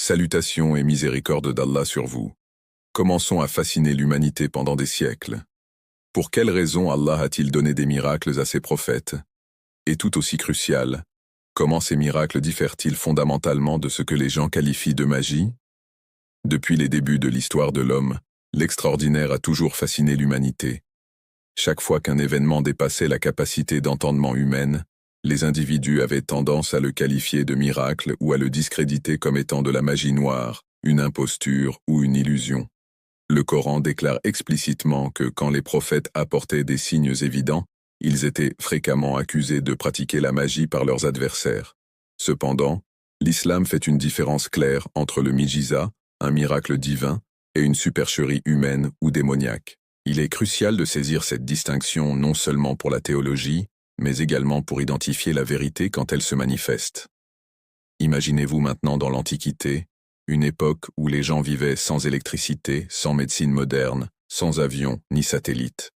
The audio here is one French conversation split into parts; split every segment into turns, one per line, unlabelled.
Salutations et miséricorde d'Allah sur vous. Commençons à fasciner l'humanité pendant des siècles. Pour quelles raisons Allah a-t-il donné des miracles à ses prophètes? Et tout aussi crucial, comment ces miracles diffèrent-ils fondamentalement de ce que les gens qualifient de magie? Depuis les débuts de l'histoire de l'homme, l'extraordinaire a toujours fasciné l'humanité. Chaque fois qu'un événement dépassait la capacité d'entendement humaine, les individus avaient tendance à le qualifier de miracle ou à le discréditer comme étant de la magie noire, une imposture ou une illusion. Le Coran déclare explicitement que quand les prophètes apportaient des signes évidents, ils étaient fréquemment accusés de pratiquer la magie par leurs adversaires. Cependant, l'islam fait une différence claire entre le mijiza, un miracle divin, et une supercherie humaine ou démoniaque. Il est crucial de saisir cette distinction non seulement pour la théologie, mais également pour identifier la vérité quand elle se manifeste. Imaginez-vous maintenant dans l'Antiquité, une époque où les gens vivaient sans électricité, sans médecine moderne, sans avions ni satellites.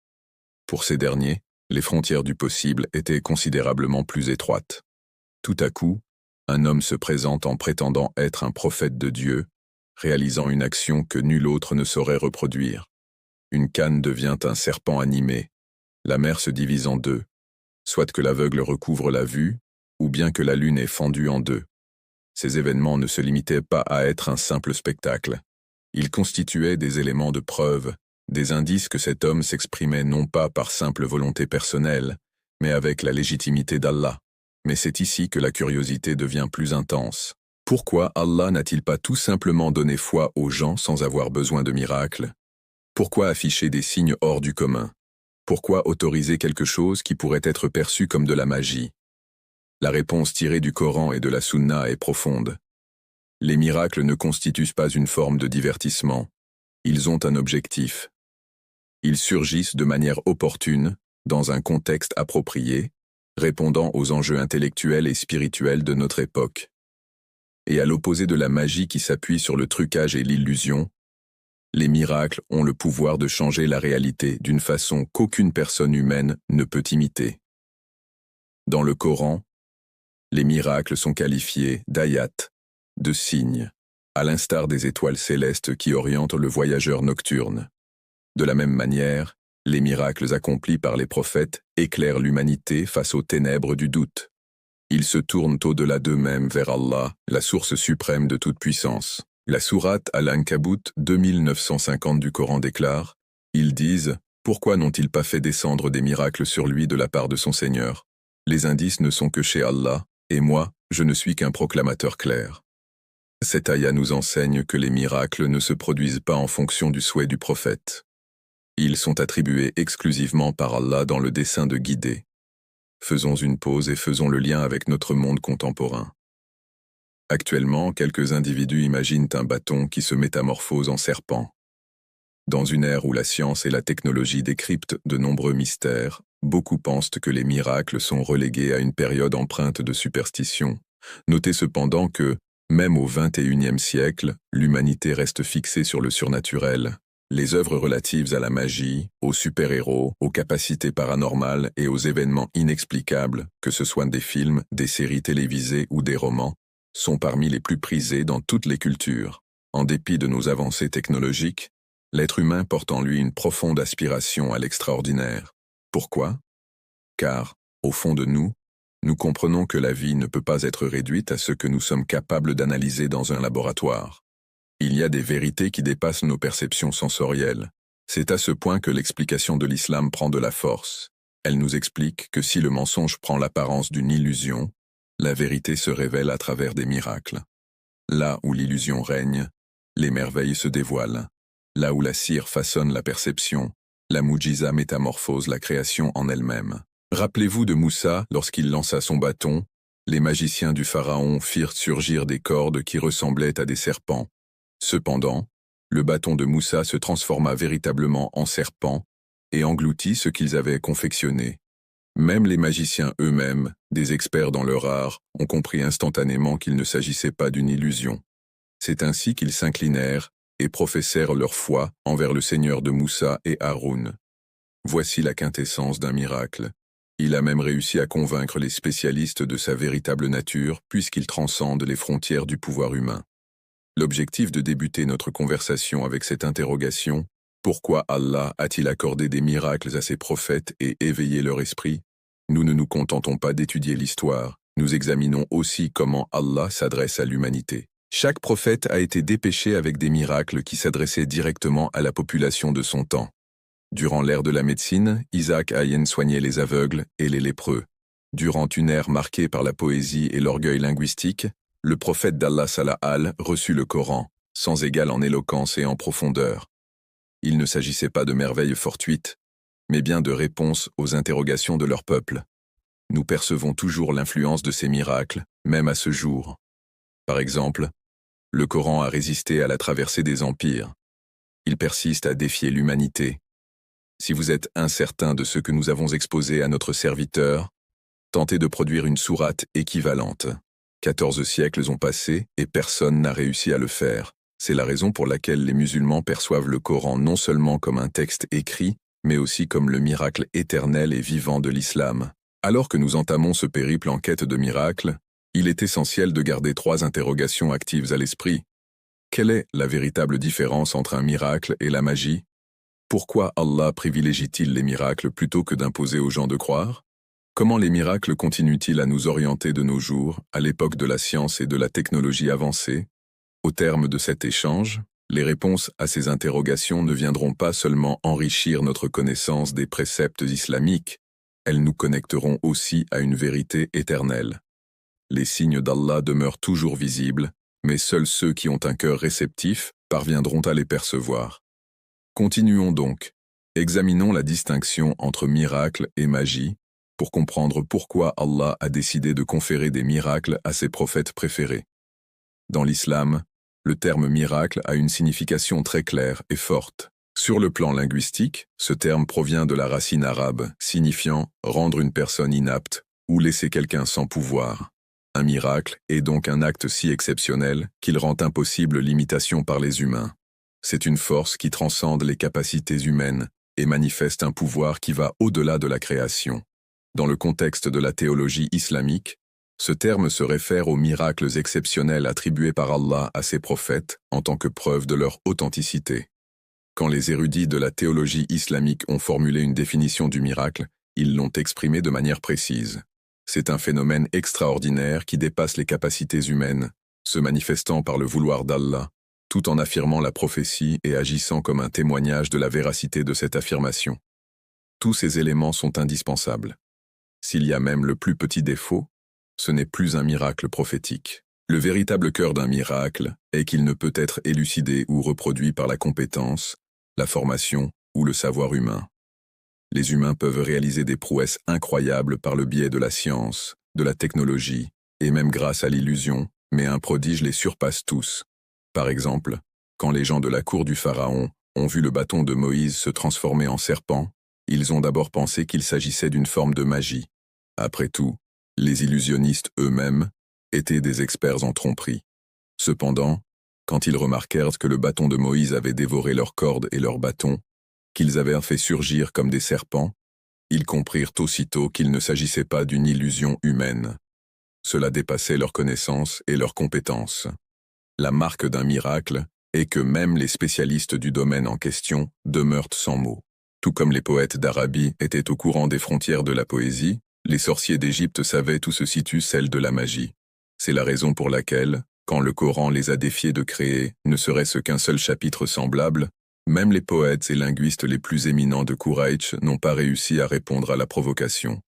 Pour ces derniers, les frontières du possible étaient considérablement plus étroites. Tout à coup, un homme se présente en prétendant être un prophète de Dieu, réalisant une action que nul autre ne saurait reproduire. Une canne devient un serpent animé, la mer se divise en deux, soit que l'aveugle recouvre la vue, ou bien que la lune est fendue en deux. Ces événements ne se limitaient pas à être un simple spectacle. Ils constituaient des éléments de preuve, des indices que cet homme s'exprimait non pas par simple volonté personnelle, mais avec la légitimité d'Allah. Mais c'est ici que la curiosité devient plus intense. Pourquoi Allah n'a-t-il pas tout simplement donné foi aux gens sans avoir besoin de miracles? Pourquoi afficher des signes hors du commun? Pourquoi autoriser quelque chose qui pourrait être perçu comme de la magie? La réponse tirée du Coran et de la Sunna est profonde. Les miracles ne constituent pas une forme de divertissement. Ils ont un objectif. Ils surgissent de manière opportune, dans un contexte approprié, répondant aux enjeux intellectuels et spirituels de notre époque. Et à l'opposé de la magie qui s'appuie sur le trucage et l'illusion, les miracles ont le pouvoir de changer la réalité d'une façon qu'aucune personne humaine ne peut imiter. Dans le Coran, les miracles sont qualifiés d'ayat, de signes, à l'instar des étoiles célestes qui orientent le voyageur nocturne. De la même manière, les miracles accomplis par les prophètes éclairent l'humanité face aux ténèbres du doute. Ils se tournent au-delà d'eux-mêmes vers Allah, la source suprême de toute puissance. La sourate Al-Ankabut 2950 du Coran déclare « Ils disent, pourquoi n'ont-ils pas fait descendre des miracles sur lui de la part de son Seigneur? Les indices ne sont que chez Allah, et moi, je ne suis qu'un proclamateur clair. » Cette ayah nous enseigne que les miracles ne se produisent pas en fonction du souhait du prophète. Ils sont attribués exclusivement par Allah dans le dessein de guider. Faisons une pause et faisons le lien avec notre monde contemporain. Actuellement, quelques individus imaginent un bâton qui se métamorphose en serpent. Dans une ère où la science et la technologie décryptent de nombreux mystères, beaucoup pensent que les miracles sont relégués à une période empreinte de superstition. Notez cependant que, même au XXIe siècle, l'humanité reste fixée sur le surnaturel. Les œuvres relatives à la magie, aux super-héros, aux capacités paranormales et aux événements inexplicables, que ce soit des films, des séries télévisées ou des romans, sont parmi les plus prisés dans toutes les cultures. En dépit de nos avancées technologiques, l'être humain porte en lui une profonde aspiration à l'extraordinaire. Pourquoi? Car, au fond de nous, nous comprenons que la vie ne peut pas être réduite à ce que nous sommes capables d'analyser dans un laboratoire. Il y a des vérités qui dépassent nos perceptions sensorielles. C'est à ce point que l'explication de l'islam prend de la force. Elle nous explique que si le mensonge prend l'apparence d'une illusion, la vérité se révèle à travers des miracles. Là où l'illusion règne, les merveilles se dévoilent. Là où la cire façonne la perception, la mujiza métamorphose la création en elle-même. Rappelez-vous de Moussa lorsqu'il lança son bâton, les magiciens du pharaon firent surgir des cordes qui ressemblaient à des serpents. Cependant, le bâton de Moussa se transforma véritablement en serpent et engloutit ce qu'ils avaient confectionné. Même les magiciens eux-mêmes, des experts dans leur art, ont compris instantanément qu'il ne s'agissait pas d'une illusion. C'est ainsi qu'ils s'inclinèrent et professèrent leur foi envers le Seigneur de Moussa et Haroun. Voici la quintessence d'un miracle. Il a même réussi à convaincre les spécialistes de sa véritable nature puisqu'il transcende les frontières du pouvoir humain. L'objectif de débuter notre conversation avec cette interrogation, pourquoi Allah a-t-il accordé des miracles à ses prophètes et éveillé leur esprit? Nous ne nous contentons pas d'étudier l'histoire, nous examinons aussi comment Allah s'adresse à l'humanité. Chaque prophète a été dépêché avec des miracles qui s'adressaient directement à la population de son temps. Durant l'ère de la médecine, Isaac Ayen soignait les aveugles et les lépreux. Durant une ère marquée par la poésie et l'orgueil linguistique, le prophète d'Allah Salahal reçut le Coran, sans égal en éloquence et en profondeur. Il ne s'agissait pas de merveilles fortuites, mais bien de réponses aux interrogations de leur peuple. Nous percevons toujours l'influence de ces miracles, même à ce jour. Par exemple, le Coran a résisté à la traversée des empires. Il persiste à défier l'humanité. Si vous êtes incertain de ce que nous avons exposé à notre serviteur, tentez de produire une sourate équivalente. 14 siècles ont passé et personne n'a réussi à le faire. C'est la raison pour laquelle les musulmans perçoivent le Coran non seulement comme un texte écrit, mais aussi comme le miracle éternel et vivant de l'islam. Alors que nous entamons ce périple en quête de miracles, il est essentiel de garder 3 interrogations actives à l'esprit. Quelle est la véritable différence entre un miracle et la magie? Pourquoi Allah privilégie-t-il les miracles plutôt que d'imposer aux gens de croire? Comment les miracles continuent-ils à nous orienter de nos jours, à l'époque de la science et de la technologie avancée? Au terme de cet échange, les réponses à ces interrogations ne viendront pas seulement enrichir notre connaissance des préceptes islamiques, elles nous connecteront aussi à une vérité éternelle. Les signes d'Allah demeurent toujours visibles, mais seuls ceux qui ont un cœur réceptif parviendront à les percevoir. Continuons donc. Examinons la distinction entre miracle et magie, pour comprendre pourquoi Allah a décidé de conférer des miracles à ses prophètes préférés. Dans l'islam, le terme miracle a une signification très claire et forte. Sur le plan linguistique, ce terme provient de la racine arabe, signifiant rendre une personne inapte ou laisser quelqu'un sans pouvoir. Un miracle est donc un acte si exceptionnel qu'il rend impossible l'imitation par les humains. C'est une force qui transcende les capacités humaines et manifeste un pouvoir qui va au-delà de la création. Dans le contexte de la théologie islamique, ce terme se réfère aux miracles exceptionnels attribués par Allah à ses prophètes en tant que preuve de leur authenticité. Quand les érudits de la théologie islamique ont formulé une définition du miracle, ils l'ont exprimé de manière précise. C'est un phénomène extraordinaire qui dépasse les capacités humaines, se manifestant par le vouloir d'Allah, tout en affirmant la prophétie et agissant comme un témoignage de la véracité de cette affirmation. Tous ces éléments sont indispensables. S'il y a même le plus petit défaut, ce n'est plus un miracle prophétique. Le véritable cœur d'un miracle est qu'il ne peut être élucidé ou reproduit par la compétence, la formation ou le savoir humain. Les humains peuvent réaliser des prouesses incroyables par le biais de la science, de la technologie, et même grâce à l'illusion, mais un prodige les surpasse tous. Par exemple, quand les gens de la cour du Pharaon ont vu le bâton de Moïse se transformer en serpent, ils ont d'abord pensé qu'il s'agissait d'une forme de magie. Après tout, les illusionnistes eux-mêmes étaient des experts en tromperie. Cependant, quand ils remarquèrent que le bâton de Moïse avait dévoré leurs cordes et leurs bâtons, qu'ils avaient fait surgir comme des serpents, ils comprirent aussitôt qu'il ne s'agissait pas d'une illusion humaine. Cela dépassait leur connaissance et leurs compétences. La marque d'un miracle est que même les spécialistes du domaine en question demeurent sans mots. Tout comme les poètes d'Arabie étaient au courant des frontières de la poésie, les sorciers d'Égypte savaient où se situe celle de la magie. C'est la raison pour laquelle, quand le Coran les a défiés de créer ne serait-ce qu'un seul chapitre semblable, même les poètes et linguistes les plus éminents de Quraïch n'ont pas réussi à répondre à la provocation.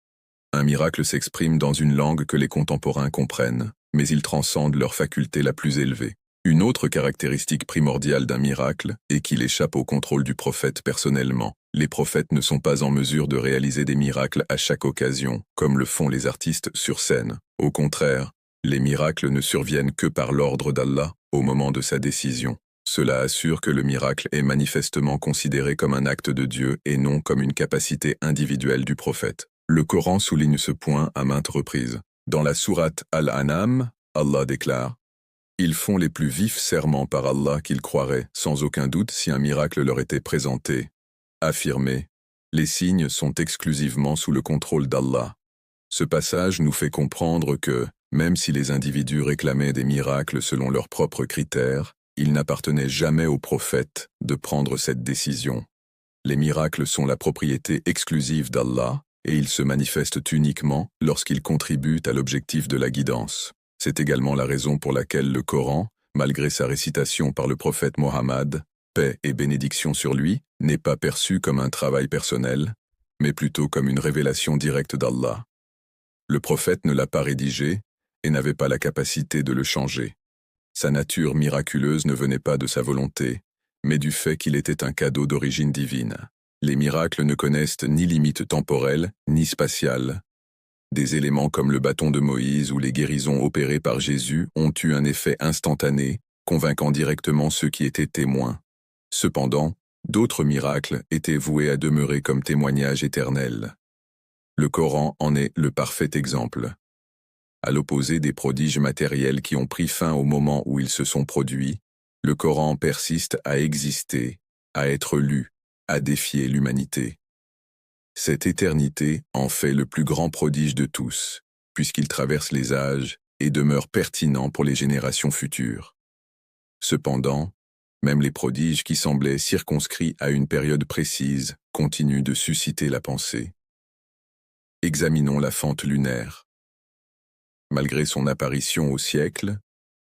Un miracle s'exprime dans une langue que les contemporains comprennent, mais il transcende leur faculté la plus élevée. Une autre caractéristique primordiale d'un miracle est qu'il échappe au contrôle du prophète personnellement. Les prophètes ne sont pas en mesure de réaliser des miracles à chaque occasion, comme le font les artistes sur scène. Au contraire, les miracles ne surviennent que par l'ordre d'Allah au moment de sa décision. Cela assure que le miracle est manifestement considéré comme un acte de Dieu et non comme une capacité individuelle du prophète. Le Coran souligne ce point à maintes reprises. Dans la sourate Al-An'am, Allah déclare « Ils font les plus vifs serments par Allah qu'ils croiraient, sans aucun doute si un miracle leur était présenté. » Affirmé, les signes sont exclusivement sous le contrôle d'Allah. Ce passage nous fait comprendre que, Même si les individus réclamaient des miracles selon leurs propres critères, il n'appartenait jamais aux prophètes de prendre cette décision. Les miracles sont la propriété exclusive d'Allah, et ils se manifestent uniquement lorsqu'ils contribuent à l'objectif de la guidance. C'est également la raison pour laquelle le Coran, malgré sa récitation par le prophète Mohammed, paix et bénédiction sur lui, n'est pas perçu comme un travail personnel, mais plutôt comme une révélation directe d'Allah. Le prophète ne l'a pas rédigé et n'avait pas la capacité de le changer. Sa nature miraculeuse ne venait pas de sa volonté, mais du fait qu'il était un cadeau d'origine divine. Les miracles ne connaissent ni limite temporelle, ni spatiale. Des éléments comme le bâton de Moïse ou les guérisons opérées par Jésus ont eu un effet instantané, convainquant directement ceux qui étaient témoins. Cependant, d'autres miracles étaient voués à demeurer comme témoignages éternels. Le Coran en est le parfait exemple. À l'opposé des prodiges matériels qui ont pris fin au moment où ils se sont produits, le Coran persiste à exister, à être lu, à défier l'humanité. Cette éternité en fait le plus grand prodige de tous, puisqu'il traverse les âges et demeure pertinent pour les générations futures. Cependant, même les prodiges qui semblaient circonscrits à une période précise continuent de susciter la pensée. Examinons la fente lunaire. Malgré son apparition au siècle,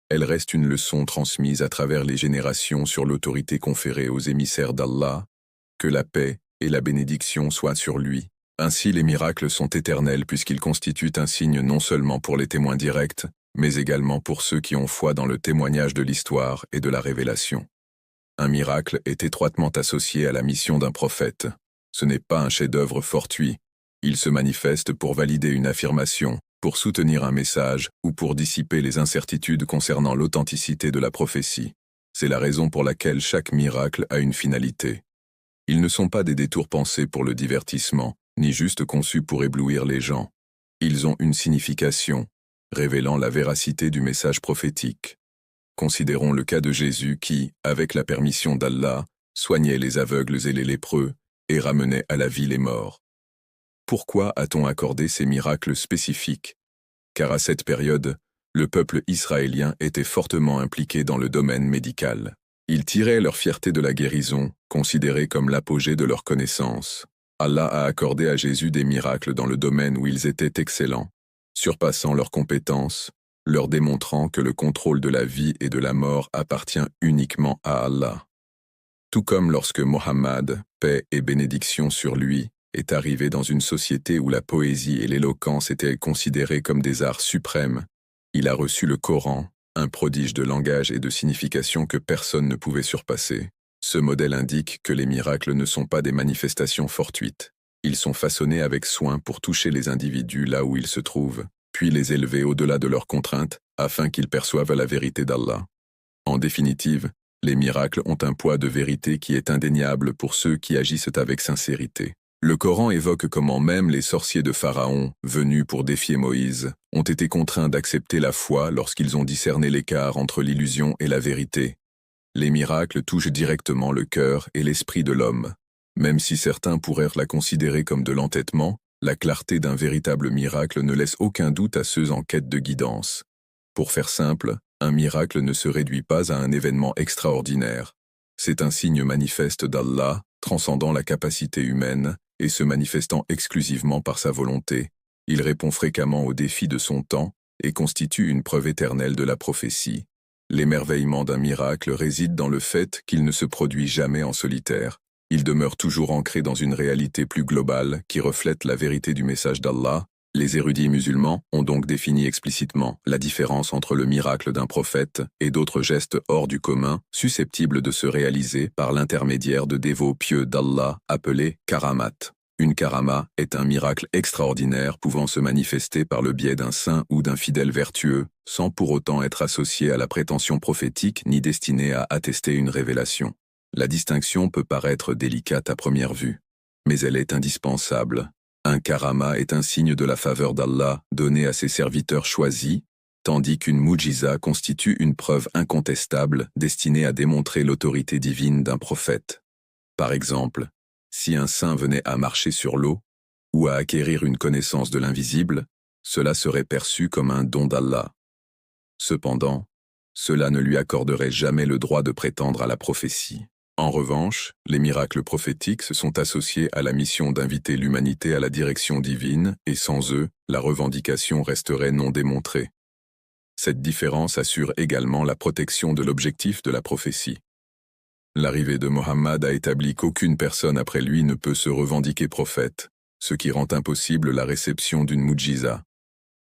elle reste une leçon transmise à travers les générations sur l'autorité conférée aux émissaires d'Allah, que la paix et la bénédiction soient sur lui. Ainsi les miracles sont éternels puisqu'ils constituent un signe non seulement pour les témoins directs, mais également pour ceux qui ont foi dans le témoignage de l'histoire et de la révélation. Un miracle est étroitement associé à la mission d'un prophète. Ce n'est pas un chef-d'œuvre fortuit. Il se manifeste pour valider une affirmation, pour soutenir un message ou pour dissiper les incertitudes concernant l'authenticité de la prophétie. C'est la raison pour laquelle chaque miracle a une finalité. Ils ne sont pas des détours pensés pour le divertissement, ni juste conçus pour éblouir les gens. Ils ont une signification, révélant la véracité du message prophétique. Considérons le cas de Jésus qui, avec la permission d'Allah, soignait les aveugles et les lépreux et ramenait à la vie les morts. Pourquoi a-t-on accordé ces miracles spécifiques? Car à cette période, le peuple israélien était fortement impliqué dans le domaine médical. Ils tiraient leur fierté de la guérison, considérée comme l'apogée de leur connaissance. Allah a accordé à Jésus des miracles dans le domaine où ils étaient excellents, surpassant leurs compétences, leur démontrant que le contrôle de la vie et de la mort appartient uniquement à Allah. Tout comme lorsque Mohammed, paix et bénédiction sur lui, est arrivé dans une société où la poésie et l'éloquence étaient considérées comme des arts suprêmes, il a reçu le Coran, un prodige de langage et de signification que personne ne pouvait surpasser. Ce modèle indique que les miracles ne sont pas des manifestations fortuites. Ils sont façonnés avec soin pour toucher les individus là où ils se trouvent, puis les élever au-delà de leurs contraintes, afin qu'ils perçoivent la vérité d'Allah. En définitive, les miracles ont un poids de vérité qui est indéniable pour ceux qui agissent avec sincérité. Le Coran évoque comment même les sorciers de Pharaon, venus pour défier Moïse, ont été contraints d'accepter la foi lorsqu'ils ont discerné l'écart entre l'illusion et la vérité. Les miracles touchent directement le cœur et l'esprit de l'homme. Même si certains pourraient la considérer comme de l'entêtement, la clarté d'un véritable miracle ne laisse aucun doute à ceux en quête de guidance. Pour faire simple, un miracle ne se réduit pas à un événement extraordinaire. C'est un signe manifeste d'Allah, transcendant la capacité humaine, et se manifestant exclusivement par sa volonté. Il répond fréquemment aux défis de son temps et constitue une preuve éternelle de la prophétie. L'émerveillement d'un miracle réside dans le fait qu'il ne se produit jamais en solitaire. Il demeure toujours ancré dans une réalité plus globale qui reflète la vérité du message d'Allah. Les érudits musulmans ont donc défini explicitement la différence entre le miracle d'un prophète et d'autres gestes hors du commun, susceptibles de se réaliser par l'intermédiaire de dévots pieux d'Allah appelés karamat. Une karama est un miracle extraordinaire pouvant se manifester par le biais d'un saint ou d'un fidèle vertueux, sans pour autant être associé à la prétention prophétique ni destiné à attester une révélation. La distinction peut paraître délicate à première vue, mais elle est indispensable. Un karama est un signe de la faveur d'Allah donné à ses serviteurs choisis, tandis qu'une mujiza constitue une preuve incontestable destinée à démontrer l'autorité divine d'un prophète. Par exemple, si un saint venait à marcher sur l'eau, ou à acquérir une connaissance de l'invisible, cela serait perçu comme un don d'Allah. Cependant, cela ne lui accorderait jamais le droit de prétendre à la prophétie. En revanche, les miracles prophétiques se sont associés à la mission d'inviter l'humanité à la direction divine, et sans eux, la revendication resterait non démontrée. Cette différence assure également la protection de l'objectif de la prophétie. L'arrivée de Mohammed a établi qu'aucune personne après lui ne peut se revendiquer prophète, ce qui rend impossible la réception d'une mu'jiza.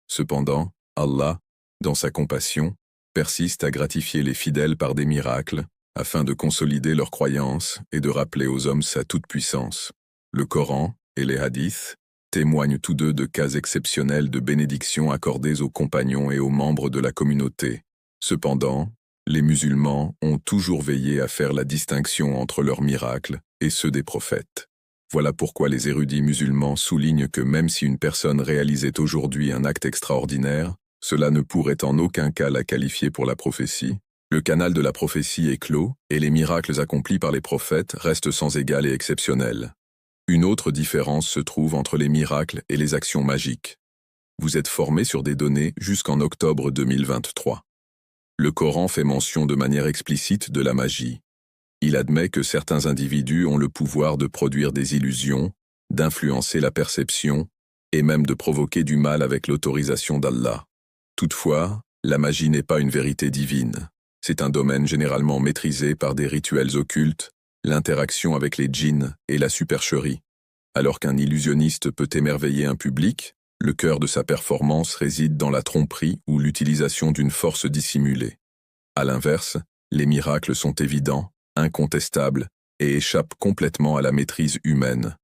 Cependant, Allah, dans sa compassion, persiste à gratifier les fidèles par des miracles, afin de consolider leur croyance et de rappeler aux hommes sa toute-puissance. Le Coran et les hadiths témoignent tous deux de cas exceptionnels de bénédictions accordées aux compagnons et aux membres de la communauté. Cependant, les musulmans ont toujours veillé à faire la distinction entre leurs miracles et ceux des prophètes. Voilà pourquoi les érudits musulmans soulignent que même si une personne réalisait aujourd'hui un acte extraordinaire, cela ne pourrait en aucun cas la qualifier pour la prophétie. Le canal de la prophétie est clos, et les miracles accomplis par les prophètes restent sans égal et exceptionnels. Une autre différence se trouve entre les miracles et les actions magiques. Vous êtes formés sur des données jusqu'en octobre 2023. Le Coran fait mention de manière explicite de la magie. Il admet que certains individus ont le pouvoir de produire des illusions, d'influencer la perception, et même de provoquer du mal avec l'autorisation d'Allah. Toutefois, la magie n'est pas une vérité divine. C'est un domaine généralement maîtrisé par des rituels occultes, l'interaction avec les djinns et la supercherie. Alors qu'un illusionniste peut émerveiller un public, le cœur de sa performance réside dans la tromperie ou l'utilisation d'une force dissimulée. À l'inverse, les miracles sont évidents, incontestables, et échappent complètement à la maîtrise humaine.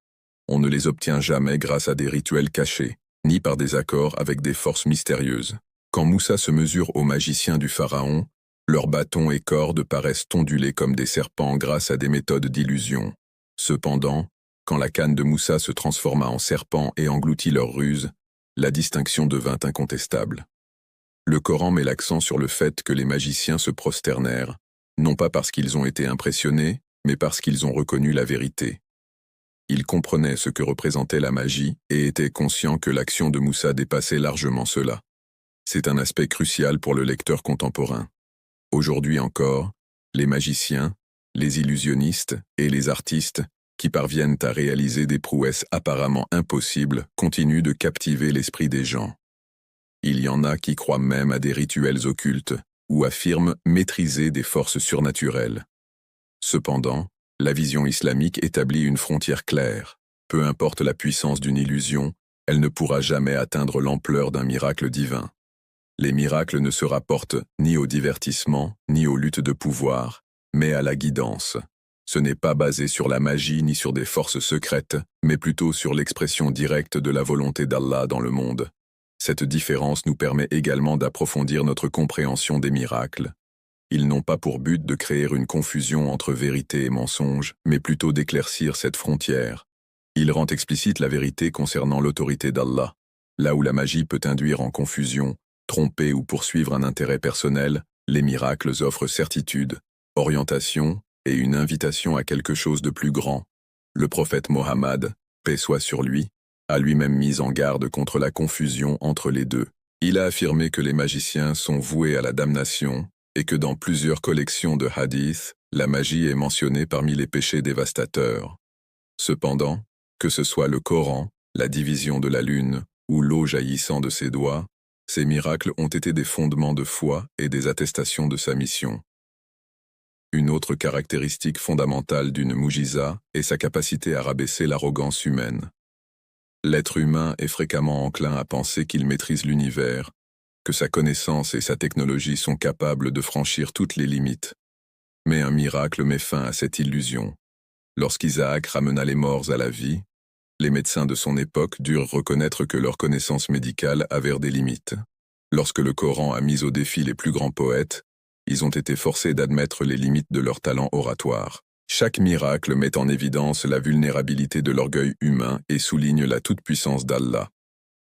On ne les obtient jamais grâce à des rituels cachés, ni par des accords avec des forces mystérieuses. Quand Moussa se mesure aux magiciens du pharaon, leurs bâtons et cordes paraissent ondulés comme des serpents grâce à des méthodes d'illusion. Cependant, quand la canne de Moussa se transforma en serpent et engloutit leurs ruses, la distinction devint incontestable. Le Coran met l'accent sur le fait que les magiciens se prosternèrent, non pas parce qu'ils ont été impressionnés, mais parce qu'ils ont reconnu la vérité. Ils comprenaient ce que représentait la magie et étaient conscients que l'action de Moussa dépassait largement cela. C'est un aspect crucial pour le lecteur contemporain. Aujourd'hui encore, les magiciens, les illusionnistes et les artistes qui parviennent à réaliser des prouesses apparemment impossibles continuent de captiver l'esprit des gens. Il y en a qui croient même à des rituels occultes ou affirment maîtriser des forces surnaturelles. Cependant, la vision islamique établit une frontière claire. Peu importe la puissance d'une illusion, elle ne pourra jamais atteindre l'ampleur d'un miracle divin. Les miracles ne se rapportent ni au divertissement, ni aux luttes de pouvoir, mais à la guidance. Ce n'est pas basé sur la magie ni sur des forces secrètes, mais plutôt sur l'expression directe de la volonté d'Allah dans le monde. Cette différence nous permet également d'approfondir notre compréhension des miracles. Ils n'ont pas pour but de créer une confusion entre vérité et mensonge, mais plutôt d'éclaircir cette frontière. Ils rendent explicite la vérité concernant l'autorité d'Allah. Là où la magie peut induire en confusion, tromper ou poursuivre un intérêt personnel, les miracles offrent certitude, orientation et une invitation à quelque chose de plus grand. Le prophète Mohammed, paix soit sur lui, a lui-même mis en garde contre la confusion entre les deux. Il a affirmé que les magiciens sont voués à la damnation et que dans plusieurs collections de hadiths, la magie est mentionnée parmi les péchés dévastateurs. Cependant, que ce soit le Coran, la division de la lune ou l'eau jaillissant de ses doigts, ces miracles ont été des fondements de foi et des attestations de sa mission. Une autre caractéristique fondamentale d'une mu'jiza est sa capacité à rabaisser l'arrogance humaine. L'être humain est fréquemment enclin à penser qu'il maîtrise l'univers, que sa connaissance et sa technologie sont capables de franchir toutes les limites. Mais un miracle met fin à cette illusion. Lorsqu'Isaac ramena les morts à la vie, les médecins de son époque durent reconnaître que leurs connaissances médicales avaient des limites. Lorsque le Coran a mis au défi les plus grands poètes, ils ont été forcés d'admettre les limites de leur talent oratoire. Chaque miracle met en évidence la vulnérabilité de l'orgueil humain et souligne la toute-puissance d'Allah.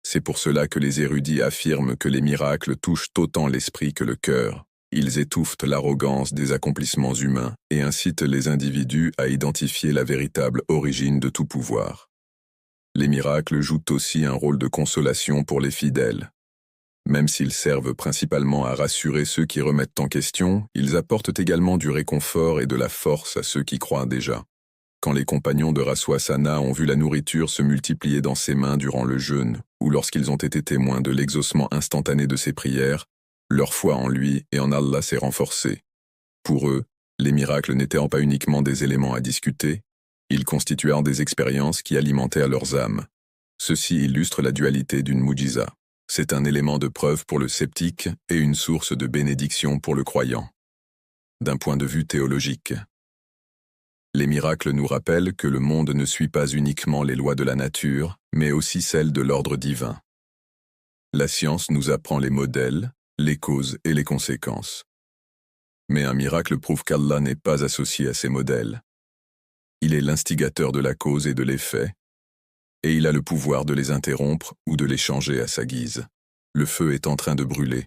C'est pour cela que les érudits affirment que les miracles touchent autant l'esprit que le cœur. Ils étouffent l'arrogance des accomplissements humains et incitent les individus à identifier la véritable origine de tout pouvoir. Les miracles jouent aussi un rôle de consolation pour les fidèles. Même s'ils servent principalement à rassurer ceux qui remettent en question, ils apportent également du réconfort et de la force à ceux qui croient déjà. Quand les compagnons de Raswa-Sana ont vu la nourriture se multiplier dans ses mains durant le jeûne, ou lorsqu'ils ont été témoins de l'exaucement instantané de ses prières, leur foi en lui et en Allah s'est renforcée. Pour eux, les miracles n'étaient pas uniquement des éléments à discuter, ils constituaient des expériences qui alimentaient leurs âmes. Ceci illustre la dualité d'une mujiza. C'est un élément de preuve pour le sceptique et une source de bénédiction pour le croyant. D'un point de vue théologique, les miracles nous rappellent que le monde ne suit pas uniquement les lois de la nature, mais aussi celles de l'ordre divin. La science nous apprend les modèles, les causes et les conséquences. Mais un miracle prouve qu'Allah n'est pas associé à ces modèles. Il est l'instigateur de la cause et de l'effet, et il a le pouvoir de les interrompre ou de les changer à sa guise. Le feu est en train de brûler.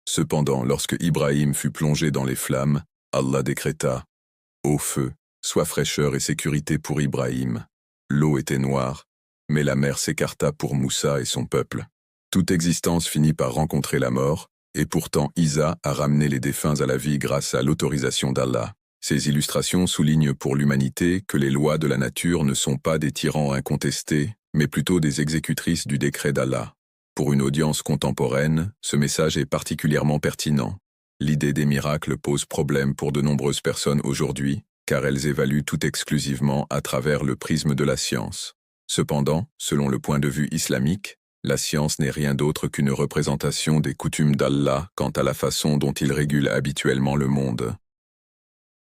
Cependant, lorsque Ibrahim fut plongé dans les flammes, Allah décréta « Ô feu, sois fraîcheur et sécurité pour Ibrahim. » L'eau était noire, mais la mer s'écarta pour Moussa et son peuple. Toute existence finit par rencontrer la mort, et pourtant Isa a ramené les défunts à la vie grâce à l'autorisation d'Allah. Ces illustrations soulignent pour l'humanité que les lois de la nature ne sont pas des tyrans incontestés, mais plutôt des exécutrices du décret d'Allah. Pour une audience contemporaine, ce message est particulièrement pertinent. L'idée des miracles pose problème pour de nombreuses personnes aujourd'hui, car elles évaluent tout exclusivement à travers le prisme de la science. Cependant, selon le point de vue islamique, la science n'est rien d'autre qu'une représentation des coutumes d'Allah quant à la façon dont il régule habituellement le monde.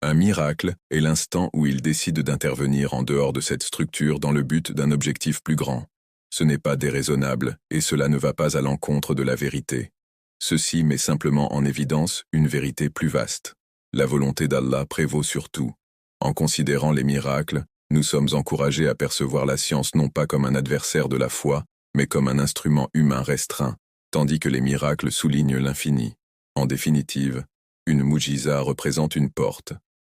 Un miracle est l'instant où il décide d'intervenir en dehors de cette structure dans le but d'un objectif plus grand. Ce n'est pas déraisonnable, et cela ne va pas à l'encontre de la vérité. Ceci met simplement en évidence une vérité plus vaste. La volonté d'Allah prévaut sur tout. En considérant les miracles, nous sommes encouragés à percevoir la science non pas comme un adversaire de la foi, mais comme un instrument humain restreint, tandis que les miracles soulignent l'infini. En définitive, une mujiza représente une porte.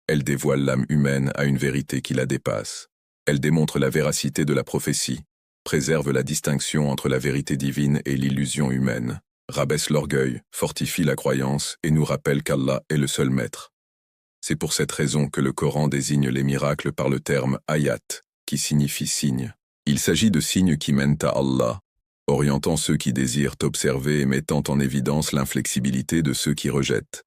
Elle dévoile l'âme humaine à une vérité qui la dépasse. Elle démontre la véracité de la prophétie, préserve la distinction entre la vérité divine et l'illusion humaine, rabaisse l'orgueil, fortifie la croyance et nous rappelle qu'Allah est le seul maître. C'est pour cette raison que le Coran désigne les miracles par le terme « ayat », qui signifie « signe ». Il s'agit de signes qui mènent à Allah, orientant ceux qui désirent observer et mettant en évidence l'inflexibilité de ceux qui rejettent.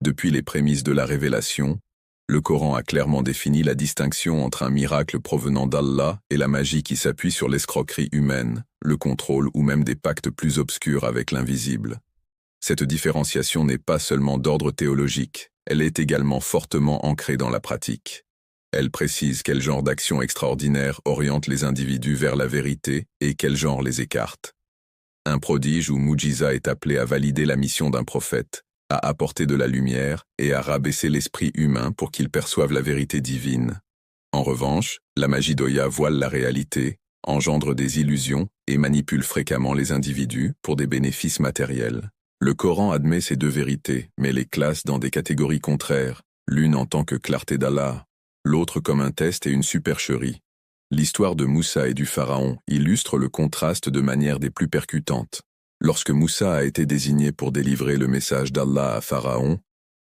Depuis les prémices de la révélation, le Coran a clairement défini la distinction entre un miracle provenant d'Allah et la magie qui s'appuie sur l'escroquerie humaine, le contrôle ou même des pactes plus obscurs avec l'invisible. Cette différenciation n'est pas seulement d'ordre théologique, elle est également fortement ancrée dans la pratique. Elle précise quel genre d'action extraordinaire oriente les individus vers la vérité et quel genre les écarte. Un prodige ou mujiza est appelé à valider la mission d'un prophète, à apporter de la lumière et à rabaisser l'esprit humain pour qu'il perçoive la vérité divine. En revanche, la magie d'Oya voile la réalité, engendre des illusions et manipule fréquemment les individus pour des bénéfices matériels. Le Coran admet ces deux vérités, mais les classe dans des catégories contraires, l'une en tant que clarté d'Allah, l'autre comme un test et une supercherie. L'histoire de Moussa et du Pharaon illustre le contraste de manière des plus percutantes. Lorsque Moussa a été désigné pour délivrer le message d'Allah à Pharaon,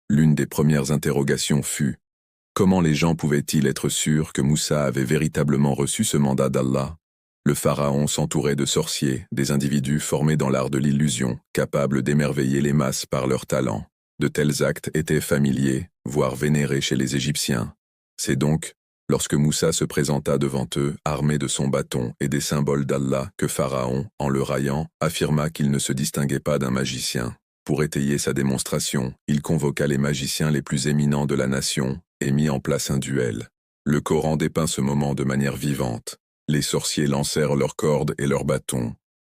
l'une des premières interrogations fut « Comment les gens pouvaient-ils être sûrs que Moussa avait véritablement reçu ce mandat d'Allah ?» Le Pharaon s'entourait de sorciers, des individus formés dans l'art de l'illusion, capables d'émerveiller les masses par leur talent. De tels actes étaient familiers, voire vénérés chez les Égyptiens. C'est donc, lorsque Moussa se présenta devant eux, armé de son bâton et des symboles d'Allah, que Pharaon, en le raillant, affirma qu'il ne se distinguait pas d'un magicien. Pour étayer sa démonstration, il convoqua les magiciens les plus éminents de la nation et mit en place un duel. Le Coran dépeint ce moment de manière vivante. Les sorciers lancèrent leurs cordes et leurs bâtons.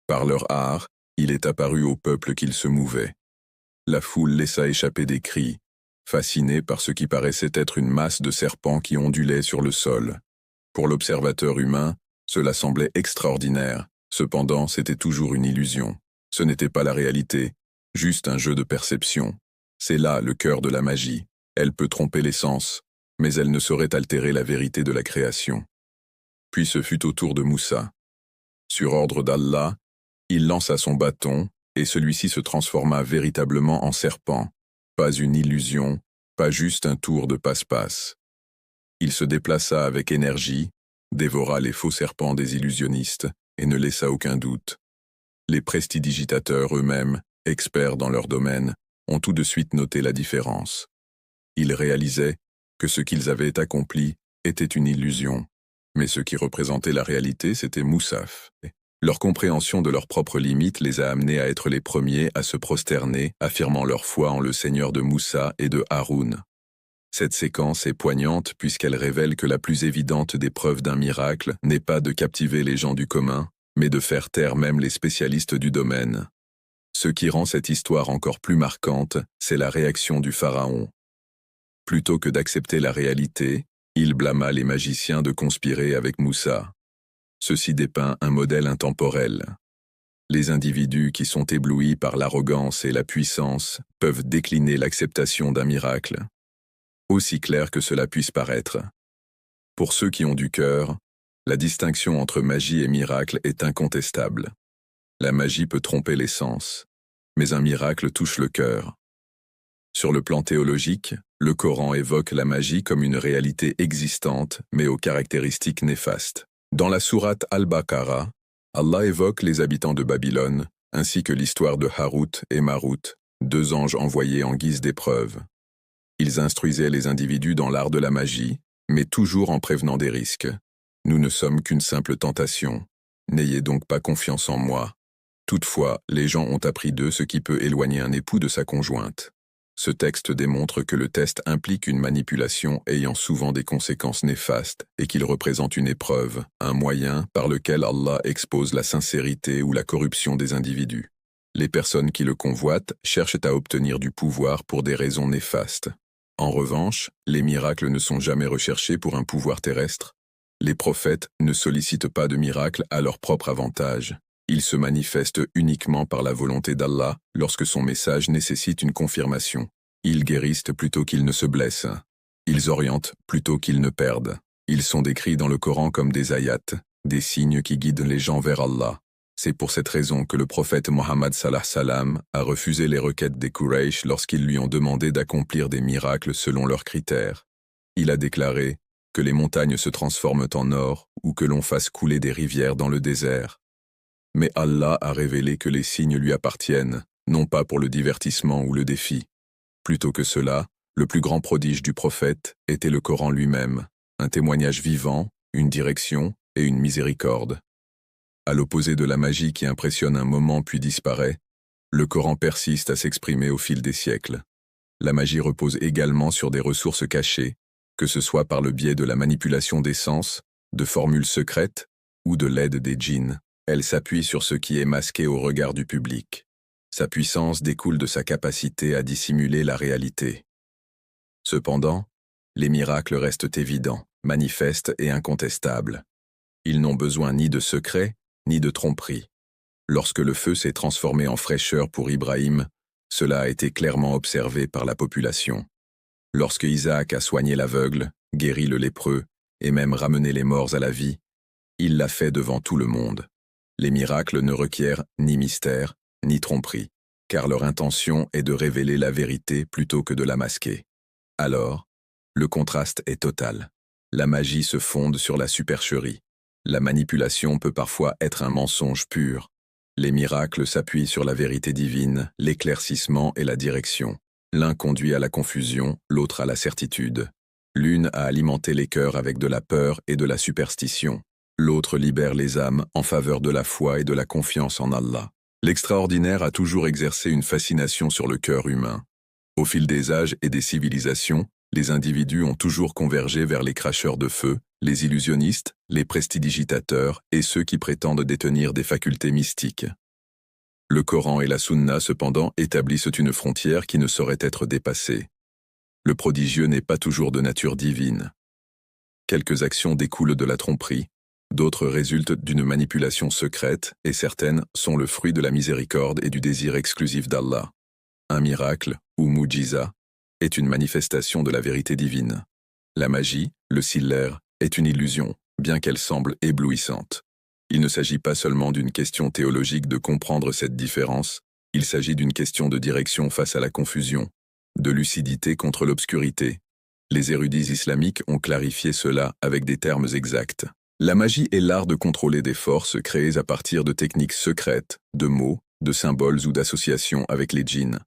Par leur art, il est apparu au peuple qu'ils se mouvaient. La foule laissa échapper des cris, fascinée par ce qui paraissait être une masse de serpents qui ondulaient sur le sol. Pour l'observateur humain, cela semblait extraordinaire. Cependant, c'était toujours une illusion. Ce n'était pas la réalité, juste un jeu de perception. C'est là le cœur de la magie. Elle peut tromper les sens, mais elle ne saurait altérer la vérité de la création. Puis ce fut au tour de Moussa. Sur ordre d'Allah, il lança son bâton, et celui-ci se transforma véritablement en serpent. Pas une illusion, pas juste un tour de passe-passe. Il se déplaça avec énergie, dévora les faux serpents des illusionnistes, et ne laissa aucun doute. Les prestidigitateurs eux-mêmes, experts dans leur domaine, ont tout de suite noté la différence. Ils réalisaient que ce qu'ils avaient accompli était une illusion, mais ce qui représentait la réalité, c'était Moussaf. Leur compréhension de leurs propres limites les a amenés à être les premiers à se prosterner, affirmant leur foi en le Seigneur de Moussa et de Haroun. Cette séquence est poignante puisqu'elle révèle que la plus évidente des preuves d'un miracle n'est pas de captiver les gens du commun, mais de faire taire même les spécialistes du domaine. Ce qui rend cette histoire encore plus marquante, c'est la réaction du pharaon. Plutôt que d'accepter la réalité, il blâma les magiciens de conspirer avec Moussa. Ceci dépeint un modèle intemporel. Les individus qui sont éblouis par l'arrogance et la puissance peuvent décliner l'acceptation d'un miracle, aussi clair que cela puisse paraître. Pour ceux qui ont du cœur, la distinction entre magie et miracle est incontestable. La magie peut tromper les sens, mais un miracle touche le cœur. Sur le plan théologique, le Coran évoque la magie comme une réalité existante, mais aux caractéristiques néfastes. Dans la sourate Al-Baqarah, Allah évoque les habitants de Babylone, ainsi que l'histoire de Harut et Marut, deux anges envoyés en guise d'épreuve. Ils instruisaient les individus dans l'art de la magie, mais toujours en prévenant des risques. Nous ne sommes qu'une simple tentation. N'ayez donc pas confiance en moi. Toutefois, les gens ont appris d'eux ce qui peut éloigner un époux de sa conjointe. Ce texte démontre que le test implique une manipulation ayant souvent des conséquences néfastes et qu'il représente une épreuve, un moyen par lequel Allah expose la sincérité ou la corruption des individus. Les personnes qui le convoitent cherchent à obtenir du pouvoir pour des raisons néfastes. En revanche, les miracles ne sont jamais recherchés pour un pouvoir terrestre. Les prophètes ne sollicitent pas de miracles à leur propre avantage. Ils se manifestent uniquement par la volonté d'Allah lorsque son message nécessite une confirmation. Ils guérissent plutôt qu'ils ne se blessent. Ils orientent plutôt qu'ils ne perdent. Ils sont décrits dans le Coran comme des ayats, des signes qui guident les gens vers Allah. C'est pour cette raison que le prophète Mohammed sallallahu alayhi wa sallam a refusé les requêtes des Quraysh lorsqu'ils lui ont demandé d'accomplir des miracles selon leurs critères. Il a déclaré que les montagnes se transforment en or ou que l'on fasse couler des rivières dans le désert. Mais Allah a révélé que les signes lui appartiennent, non pas pour le divertissement ou le défi. Plutôt que cela, le plus grand prodige du prophète était le Coran lui-même, un témoignage vivant, une direction et une miséricorde. À l'opposé de la magie qui impressionne un moment puis disparaît, le Coran persiste à s'exprimer au fil des siècles. La magie repose également sur des ressources cachées, que ce soit par le biais de la manipulation des sens, de formules secrètes ou de l'aide des djinns. Elle s'appuie sur ce qui est masqué au regard du public. Sa puissance découle de sa capacité à dissimuler la réalité. Cependant, les miracles restent évidents, manifestes et incontestables. Ils n'ont besoin ni de secret, ni de tromperie. Lorsque le feu s'est transformé en fraîcheur pour Ibrahim, cela a été clairement observé par la population. Lorsque Isaac a soigné l'aveugle, guéri le lépreux, et même ramené les morts à la vie, il l'a fait devant tout le monde. Les miracles ne requièrent ni mystère, ni tromperie, car leur intention est de révéler la vérité plutôt que de la masquer. Alors, le contraste est total. La magie se fonde sur la supercherie. La manipulation peut parfois être un mensonge pur. Les miracles s'appuient sur la vérité divine, l'éclaircissement et la direction. L'un conduit à la confusion, l'autre à la certitude. L'une a alimenté les cœurs avec de la peur et de la superstition. L'autre libère les âmes en faveur de la foi et de la confiance en Allah. L'extraordinaire a toujours exercé une fascination sur le cœur humain. Au fil des âges et des civilisations, les individus ont toujours convergé vers les cracheurs de feu, les illusionnistes, les prestidigitateurs et ceux qui prétendent détenir des facultés mystiques. Le Coran et la Sunna, cependant, établissent une frontière qui ne saurait être dépassée. Le prodigieux n'est pas toujours de nature divine. Quelques actions découlent de la tromperie, d'autres résultent d'une manipulation secrète et certaines sont le fruit de la miséricorde et du désir exclusif d'Allah. Un miracle, ou mujiza, est une manifestation de la vérité divine. La magie, le sihir, est une illusion, bien qu'elle semble éblouissante. Il ne s'agit pas seulement d'une question théologique de comprendre cette différence, il s'agit d'une question de direction face à la confusion, de lucidité contre l'obscurité. Les érudits islamiques ont clarifié cela avec des termes exacts. La magie est l'art de contrôler des forces créées à partir de techniques secrètes, de mots, de symboles ou d'associations avec les djinns.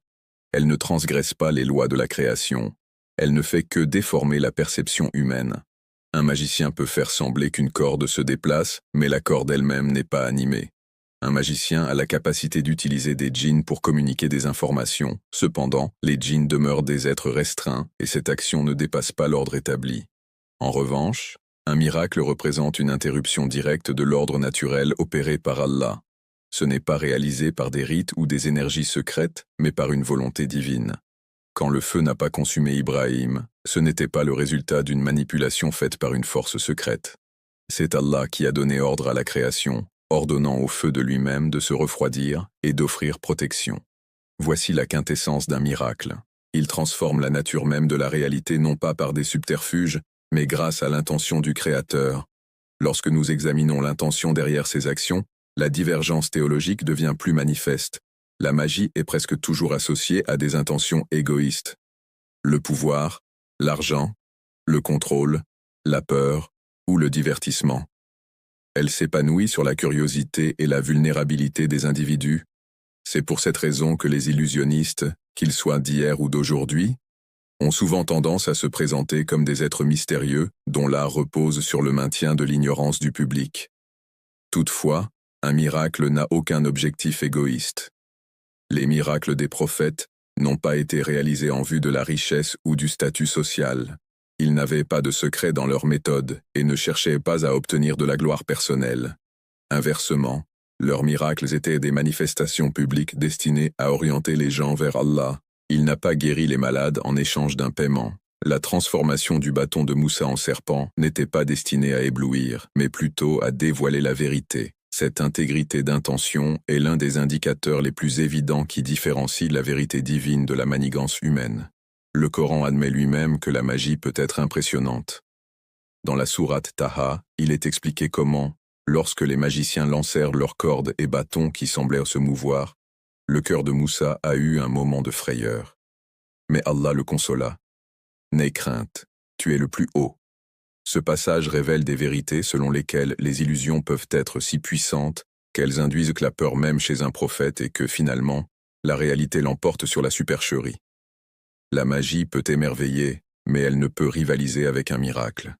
Elle ne transgresse pas les lois de la création. Elle ne fait que déformer la perception humaine. Un magicien peut faire sembler qu'une corde se déplace, mais la corde elle-même n'est pas animée. Un magicien a la capacité d'utiliser des djinns pour communiquer des informations. Cependant, les djinns demeurent des êtres restreints et cette action ne dépasse pas l'ordre établi. En revanche, un miracle représente une interruption directe de l'ordre naturel opéré par Allah. Ce n'est pas réalisé par des rites ou des énergies secrètes, mais par une volonté divine. Quand le feu n'a pas consumé Ibrahim, ce n'était pas le résultat d'une manipulation faite par une force secrète. C'est Allah qui a donné ordre à la création, ordonnant au feu de lui-même de se refroidir et d'offrir protection. Voici la quintessence d'un miracle. Il transforme la nature même de la réalité non pas par des subterfuges, mais grâce à l'intention du Créateur. Lorsque nous examinons l'intention derrière ces actions, la divergence théologique devient plus manifeste. La magie est presque toujours associée à des intentions égoïstes. Le pouvoir, l'argent, le contrôle, la peur ou le divertissement. Elle s'épanouit sur la curiosité et la vulnérabilité des individus. C'est pour cette raison que les illusionnistes, qu'ils soient d'hier ou d'aujourd'hui, ont souvent tendance à se présenter comme des êtres mystérieux dont l'art repose sur le maintien de l'ignorance du public. Toutefois, un miracle n'a aucun objectif égoïste. Les miracles des prophètes n'ont pas été réalisés en vue de la richesse ou du statut social. Ils n'avaient pas de secret dans leur méthode et ne cherchaient pas à obtenir de la gloire personnelle. Inversement, leurs miracles étaient des manifestations publiques destinées à orienter les gens vers Allah. Il n'a pas guéri les malades en échange d'un paiement. La transformation du bâton de Moussa en serpent n'était pas destinée à éblouir, mais plutôt à dévoiler la vérité. Cette intégrité d'intention est l'un des indicateurs les plus évidents qui différencient la vérité divine de la manigance humaine. Le Coran admet lui-même que la magie peut être impressionnante. Dans la sourate Taha, il est expliqué comment, lorsque les magiciens lancèrent leurs cordes et bâtons qui semblaient se mouvoir, le cœur de Moussa a eu un moment de frayeur. Mais Allah le consola. « N'aie crainte, tu es le plus haut. » Ce passage révèle des vérités selon lesquelles les illusions peuvent être si puissantes qu'elles induisent que la peur même chez un prophète et que, finalement, la réalité l'emporte sur la supercherie. La magie peut émerveiller, mais elle ne peut rivaliser avec un miracle.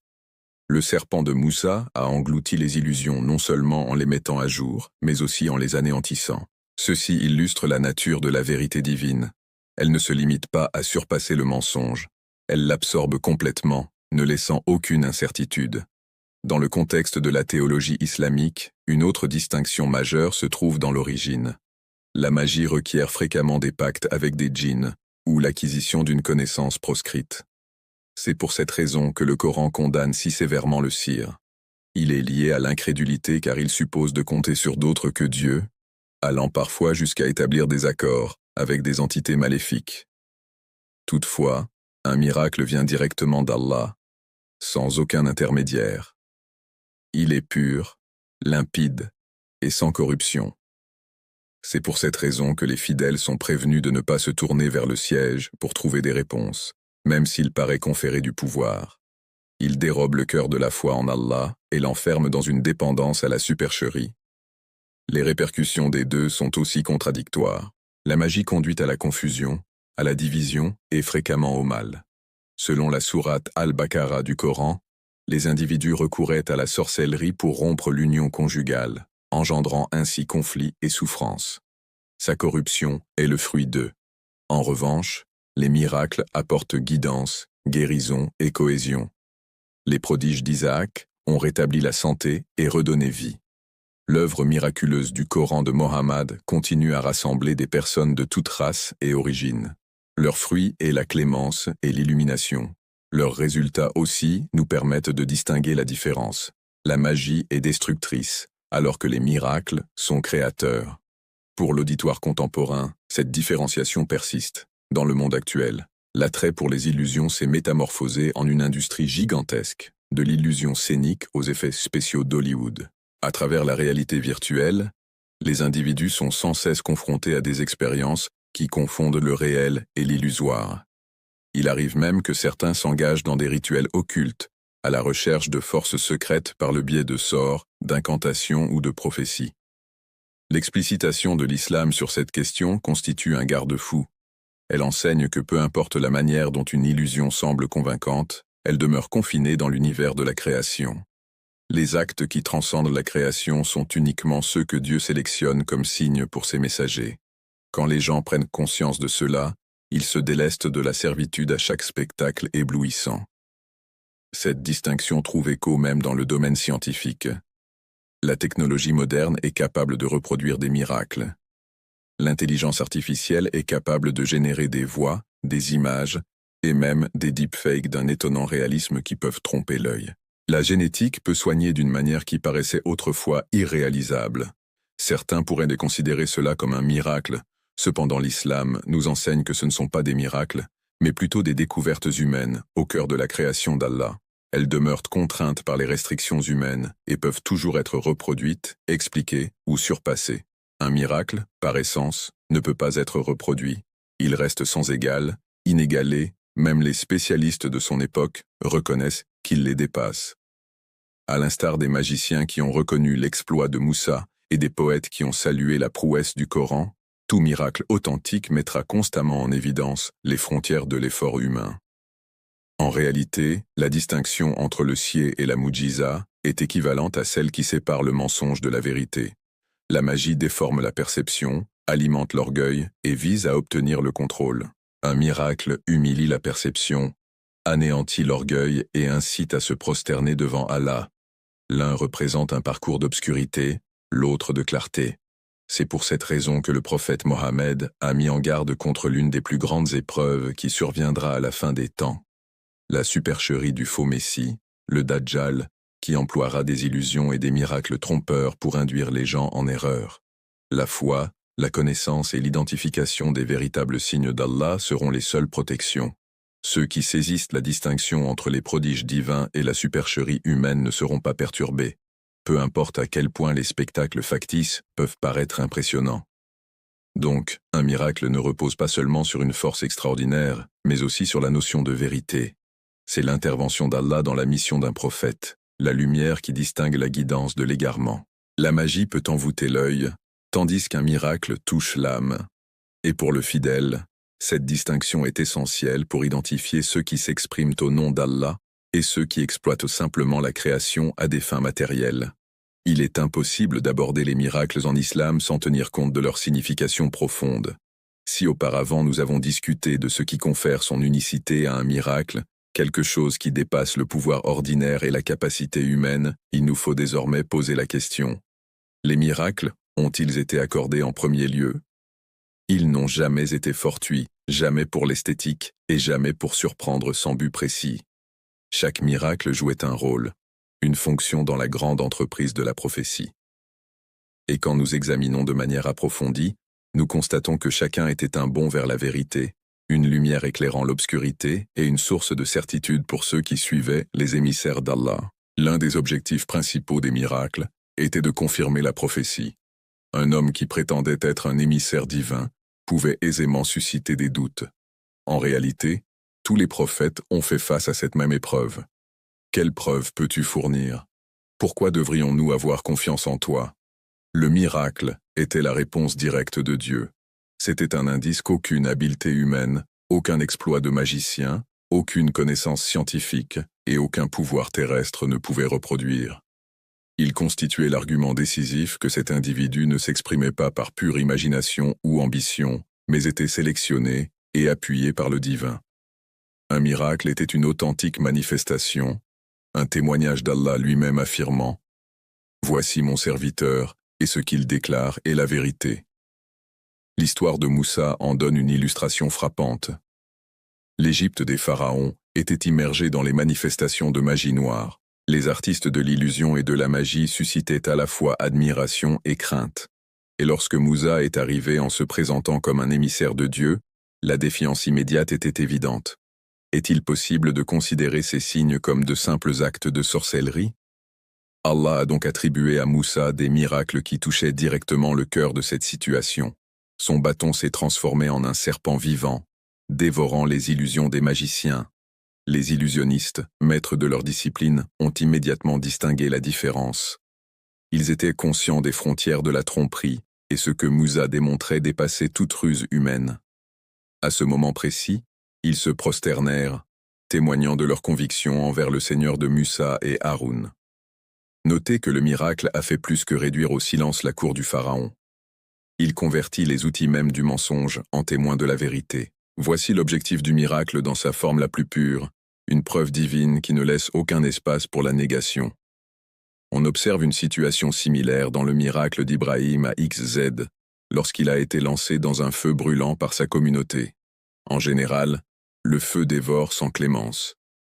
Le serpent de Moussa a englouti les illusions non seulement en les mettant à jour, mais aussi en les anéantissant. Ceci illustre la nature de la vérité divine. Elle ne se limite pas à surpasser le mensonge. Elle l'absorbe complètement, ne laissant aucune incertitude. Dans le contexte de la théologie islamique, une autre distinction majeure se trouve dans l'origine. La magie requiert fréquemment des pactes avec des djinns, ou l'acquisition d'une connaissance proscrite. C'est pour cette raison que le Coran condamne si sévèrement le sihir. Il est lié à l'incrédulité car il suppose de compter sur d'autres que Dieu, allant parfois jusqu'à établir des accords avec des entités maléfiques. Toutefois, un miracle vient directement d'Allah, sans aucun intermédiaire. Il est pur, limpide et sans corruption. C'est pour cette raison que les fidèles sont prévenus de ne pas se tourner vers le siège pour trouver des réponses, même s'il paraît conférer du pouvoir. Il dérobe le cœur de la foi en Allah et l'enferme dans une dépendance à la supercherie. Les répercussions des deux sont aussi contradictoires. La magie conduit à la confusion, à la division et fréquemment au mal. Selon la sourate Al-Baqarah du Coran, les individus recouraient à la sorcellerie pour rompre l'union conjugale, engendrant ainsi conflits et souffrances. Sa corruption est le fruit d'eux. En revanche, les miracles apportent guidance, guérison et cohésion. Les prodiges d'Isaac ont rétabli la santé et redonné vie. L'œuvre miraculeuse du Coran de Mohammed continue à rassembler des personnes de toutes races et origines. Leur fruit est la clémence et l'illumination. Leurs résultats aussi nous permettent de distinguer la différence. La magie est destructrice, alors que les miracles sont créateurs. Pour l'auditoire contemporain, cette différenciation persiste. Dans le monde actuel, l'attrait pour les illusions s'est métamorphosé en une industrie gigantesque, de l'illusion scénique aux effets spéciaux d'Hollywood. À travers la réalité virtuelle, les individus sont sans cesse confrontés à des expériences qui confondent le réel et l'illusoire. Il arrive même que certains s'engagent dans des rituels occultes, à la recherche de forces secrètes par le biais de sorts, d'incantations ou de prophéties. L'explicitation de l'islam sur cette question constitue un garde-fou. Elle enseigne que peu importe la manière dont une illusion semble convaincante, elle demeure confinée dans l'univers de la création. Les actes qui transcendent la création sont uniquement ceux que Dieu sélectionne comme signes pour ses messagers. Quand les gens prennent conscience de cela, ils se délestent de la servitude à chaque spectacle éblouissant. Cette distinction trouve écho même dans le domaine scientifique. La technologie moderne est capable de reproduire des miracles. L'intelligence artificielle est capable de générer des voix, des images, et même des deepfakes d'un étonnant réalisme qui peuvent tromper l'œil. La génétique peut soigner d'une manière qui paraissait autrefois irréalisable. Certains pourraient considérer cela comme un miracle. Cependant l'islam nous enseigne que ce ne sont pas des miracles, mais plutôt des découvertes humaines au cœur de la création d'Allah. Elles demeurent contraintes par les restrictions humaines et peuvent toujours être reproduites, expliquées ou surpassées. Un miracle, par essence, ne peut pas être reproduit. Il reste sans égal, inégalé, même les spécialistes de son époque reconnaissent qu'il les dépasse. À l'instar des magiciens qui ont reconnu l'exploit de Moussa et des poètes qui ont salué la prouesse du Coran, tout miracle authentique mettra constamment en évidence les frontières de l'effort humain. En réalité, la distinction entre le sihr et la mu'jiza est équivalente à celle qui sépare le mensonge de la vérité. La magie déforme la perception, alimente l'orgueil et vise à obtenir le contrôle. Un miracle humilie la perception, anéantit l'orgueil et incite à se prosterner devant Allah. L'un représente un parcours d'obscurité, l'autre de clarté. C'est pour cette raison que le prophète Mohammed a mis en garde contre l'une des plus grandes épreuves qui surviendra à la fin des temps. La supercherie du faux messie, le Dajjal, qui emploiera des illusions et des miracles trompeurs pour induire les gens en erreur. La foi, la connaissance et l'identification des véritables signes d'Allah seront les seules protections. Ceux qui saisissent la distinction entre les prodiges divins et la supercherie humaine ne seront pas perturbés, peu importe à quel point les spectacles factices peuvent paraître impressionnants. Donc, un miracle ne repose pas seulement sur une force extraordinaire, mais aussi sur la notion de vérité. C'est l'intervention d'Allah dans la mission d'un prophète, la lumière qui distingue la guidance de l'égarement. La magie peut envoûter l'œil, tandis qu'un miracle touche l'âme. Et pour le fidèle, cette distinction est essentielle pour identifier ceux qui s'expriment au nom d'Allah et ceux qui exploitent simplement la création à des fins matérielles. Il est impossible d'aborder les miracles en islam sans tenir compte de leur signification profonde. Si auparavant nous avons discuté de ce qui confère son unicité à un miracle, quelque chose qui dépasse le pouvoir ordinaire et la capacité humaine, il nous faut désormais poser la question. Les miracles ont-ils été accordés en premier lieu? Ils n'ont jamais été fortuits, jamais pour l'esthétique et jamais pour surprendre sans but précis. Chaque miracle jouait un rôle, une fonction dans la grande entreprise de la prophétie. Et quand nous examinons de manière approfondie, nous constatons que chacun était un bond vers la vérité, une lumière éclairant l'obscurité et une source de certitude pour ceux qui suivaient les émissaires d'Allah. L'un des objectifs principaux des miracles était de confirmer la prophétie. Un homme qui prétendait être un émissaire divin pouvait aisément susciter des doutes. En réalité, tous les prophètes ont fait face à cette même épreuve. Quelle preuve peux-tu fournir? Pourquoi devrions-nous avoir confiance en toi? Le miracle était la réponse directe de Dieu. C'était un indice qu'aucune habileté humaine, aucun exploit de magicien, aucune connaissance scientifique et aucun pouvoir terrestre ne pouvaient reproduire. Il constituait l'argument décisif que cet individu ne s'exprimait pas par pure imagination ou ambition, mais était sélectionné et appuyé par le divin. Un miracle était une authentique manifestation, un témoignage d'Allah lui-même affirmant « Voici mon serviteur, et ce qu'il déclare est la vérité ». L'histoire de Moussa en donne une illustration frappante. L'Égypte des pharaons était immergée dans les manifestations de magie noire. Les artistes de l'illusion et de la magie suscitaient à la fois admiration et crainte. Et lorsque Moussa est arrivé en se présentant comme un émissaire de Dieu, la défiance immédiate était évidente. Est-il possible de considérer ces signes comme de simples actes de sorcellerie? Allah a donc attribué à Moussa des miracles qui touchaient directement le cœur de cette situation. Son bâton s'est transformé en un serpent vivant, dévorant les illusions des magiciens. Les illusionnistes, maîtres de leur discipline, ont immédiatement distingué la différence. Ils étaient conscients des frontières de la tromperie, et ce que Moussa démontrait dépassait toute ruse humaine. À ce moment précis, ils se prosternèrent, témoignant de leur conviction envers le Seigneur de Musa et Haroun. Notez que le miracle a fait plus que réduire au silence la cour du Pharaon. Il convertit les outils même du mensonge en témoins de la vérité. Voici l'objectif du miracle dans sa forme la plus pure, une preuve divine qui ne laisse aucun espace pour la négation. On observe une situation similaire dans le miracle d'Ibrahim à XZ, lorsqu'il a été lancé dans un feu brûlant par sa communauté. En général, le feu dévore sans clémence.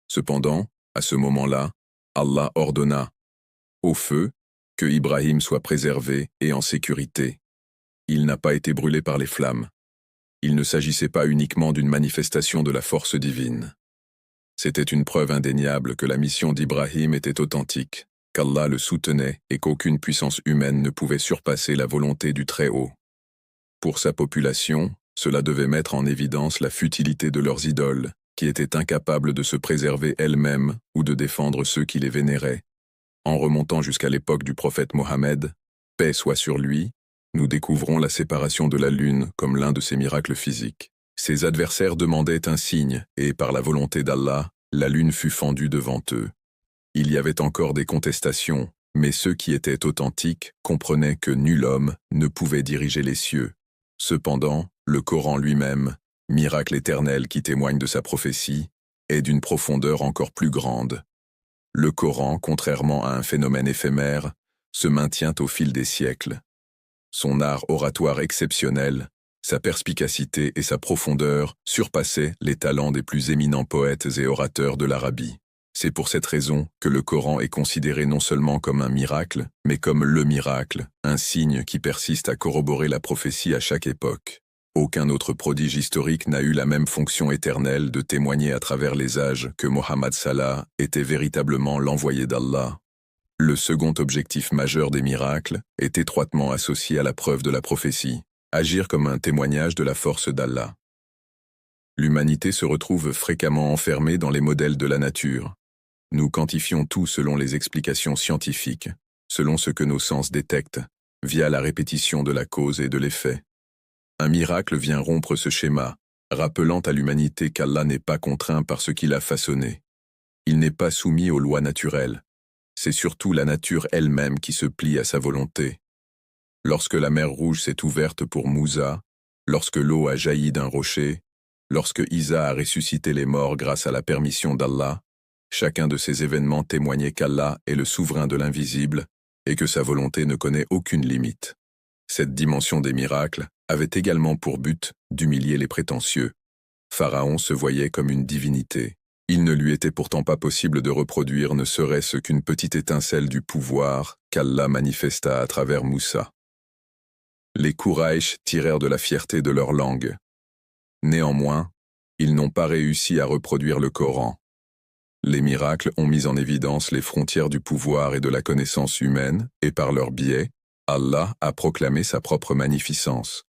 Cependant, à ce moment-là, Allah ordonna au feu que Ibrahim soit préservé et en sécurité. Il n'a pas été brûlé par les flammes. Il ne s'agissait pas uniquement d'une manifestation de la force divine. C'était une preuve indéniable que la mission d'Ibrahim était authentique, qu'Allah le soutenait et qu'aucune puissance humaine ne pouvait surpasser la volonté du Très-Haut. Pour sa population, cela devait mettre en évidence la futilité de leurs idoles, qui étaient incapables de se préserver elles-mêmes ou de défendre ceux qui les vénéraient. En remontant jusqu'à l'époque du prophète Mohammed, paix soit sur lui, nous découvrons la séparation de la lune comme l'un de ses miracles physiques. Ses adversaires demandaient un signe, et par la volonté d'Allah, la lune fut fendue devant eux. Il y avait encore des contestations, mais ceux qui étaient authentiques comprenaient que nul homme ne pouvait diriger les cieux. Cependant, le Coran lui-même, miracle éternel qui témoigne de sa prophétie, est d'une profondeur encore plus grande. Le Coran, contrairement à un phénomène éphémère, se maintient au fil des siècles. Son art oratoire exceptionnel, sa perspicacité et sa profondeur surpassaient les talents des plus éminents poètes et orateurs de l'Arabie. C'est pour cette raison que le Coran est considéré non seulement comme un miracle, mais comme le miracle, un signe qui persiste à corroborer la prophétie à chaque époque. Aucun autre prodige historique n'a eu la même fonction éternelle de témoigner à travers les âges que Mohammed Salah était véritablement l'envoyé d'Allah. Le second objectif majeur des miracles est étroitement associé à la preuve de la prophétie, agir comme un témoignage de la force d'Allah. L'humanité se retrouve fréquemment enfermée dans les modèles de la nature. Nous quantifions tout selon les explications scientifiques, selon ce que nos sens détectent, via la répétition de la cause et de l'effet. Un miracle vient rompre ce schéma, rappelant à l'humanité qu'Allah n'est pas contraint par ce qu'il a façonné. Il n'est pas soumis aux lois naturelles. C'est surtout la nature elle-même qui se plie à sa volonté. Lorsque la mer Rouge s'est ouverte pour Moussa, lorsque l'eau a jailli d'un rocher, lorsque Isa a ressuscité les morts grâce à la permission d'Allah, chacun de ces événements témoignait qu'Allah est le souverain de l'invisible et que sa volonté ne connaît aucune limite. Cette dimension des miracles avait également pour but d'humilier les prétentieux. Pharaon se voyait comme une divinité. Il ne lui était pourtant pas possible de reproduire ne serait-ce qu'une petite étincelle du pouvoir qu'Allah manifesta à travers Moussa. Les Quraïsh tirèrent de la fierté de leur langue. Néanmoins, ils n'ont pas réussi à reproduire le Coran. Les miracles ont mis en évidence les frontières du pouvoir et de la connaissance humaine, et par leur biais, Allah a proclamé sa propre magnificence.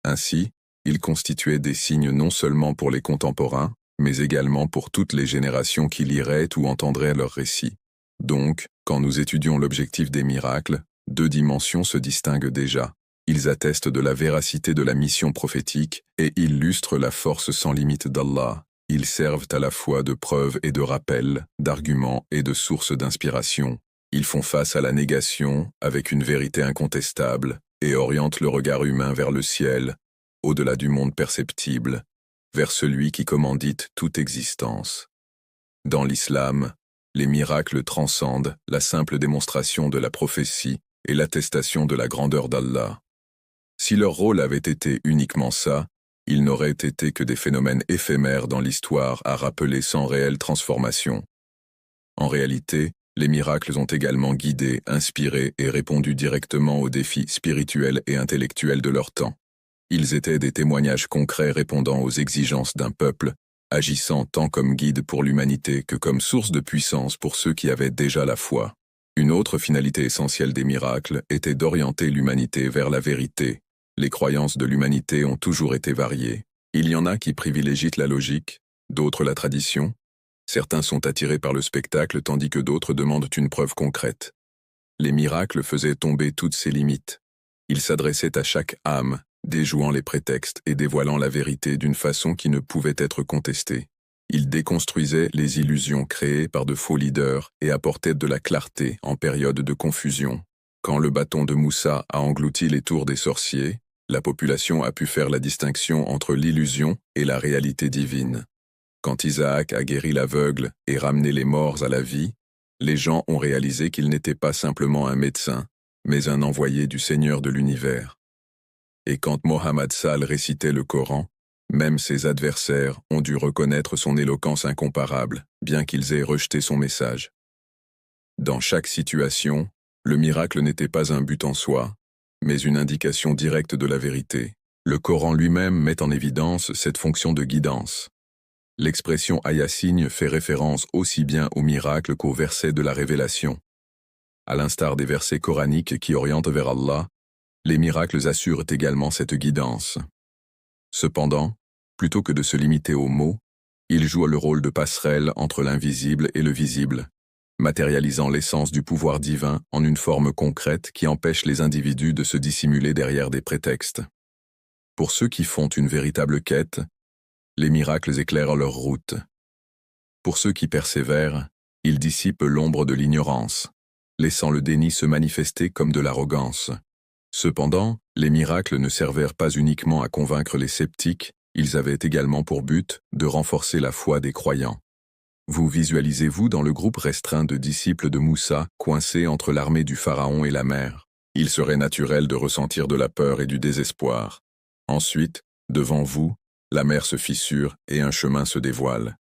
Ainsi, ils constituaient des signes non seulement pour les contemporains, mais également pour toutes les générations qui liraient ou entendraient leurs récits. Donc, quand nous étudions l'objectif des miracles, deux dimensions se distinguent déjà. Ils attestent de la véracité de la mission prophétique et illustrent la force sans limite d'Allah. Ils servent à la fois de preuve et de rappel, d'argument et de source d'inspiration. Ils font face à la négation avec une vérité incontestable et orientent le regard humain vers le ciel, au-delà du monde perceptible, vers celui qui commandite toute existence. Dans l'islam, les miracles transcendent la simple démonstration de la prophétie et l'attestation de la grandeur d'Allah. Si leur rôle avait été uniquement ça, ils n'auraient été que des phénomènes éphémères dans l'histoire à rappeler sans réelle transformation. En réalité, les miracles ont également guidé, inspiré et répondu directement aux défis spirituels et intellectuels de leur temps. Ils étaient des témoignages concrets répondant aux exigences d'un peuple, agissant tant comme guide pour l'humanité que comme source de puissance pour ceux qui avaient déjà la foi. Une autre finalité essentielle des miracles était d'orienter l'humanité vers la vérité. Les croyances de l'humanité ont toujours été variées. Il y en a qui privilégient la logique, d'autres la tradition. Certains sont attirés par le spectacle tandis que d'autres demandent une preuve concrète. Les miracles faisaient tomber toutes ces limites. Ils s'adressaient à chaque âme, déjouant les prétextes et dévoilant la vérité d'une façon qui ne pouvait être contestée. Ils déconstruisaient les illusions créées par de faux leaders et apportaient de la clarté en période de confusion. Quand le bâton de Moussa a englouti les tours des sorciers, la population a pu faire la distinction entre l'illusion et la réalité divine. Quand Isaac a guéri l'aveugle et ramené les morts à la vie, les gens ont réalisé qu'il n'était pas simplement un médecin, mais un envoyé du Seigneur de l'univers. Et quand Mohammed Sall récitait le Coran, même ses adversaires ont dû reconnaître son éloquence incomparable, bien qu'ils aient rejeté son message. Dans chaque situation, le miracle n'était pas un but en soi, mais une indication directe de la vérité. Le Coran lui-même met en évidence cette fonction de guidance. L'expression ayah-signe fait référence aussi bien au miracle qu'aux versets de la révélation. À l'instar des versets coraniques qui orientent vers Allah, les miracles assurent également cette guidance. Cependant, plutôt que de se limiter aux mots, ils jouent le rôle de passerelle entre l'invisible et le visible, matérialisant l'essence du pouvoir divin en une forme concrète qui empêche les individus de se dissimuler derrière des prétextes. Pour ceux qui font une véritable quête, les miracles éclairent leur route. Pour ceux qui persévèrent, ils dissipent l'ombre de l'ignorance, laissant le déni se manifester comme de l'arrogance. Cependant, les miracles ne servèrent pas uniquement à convaincre les sceptiques, ils avaient également pour but de renforcer la foi des croyants. Vous visualisez-vous dans le groupe restreint de disciples de Moussa, coincés entre l'armée du pharaon et la mer. Il serait naturel de ressentir de la peur et du désespoir. Ensuite, devant vous, la mer se fissure et un chemin se dévoile.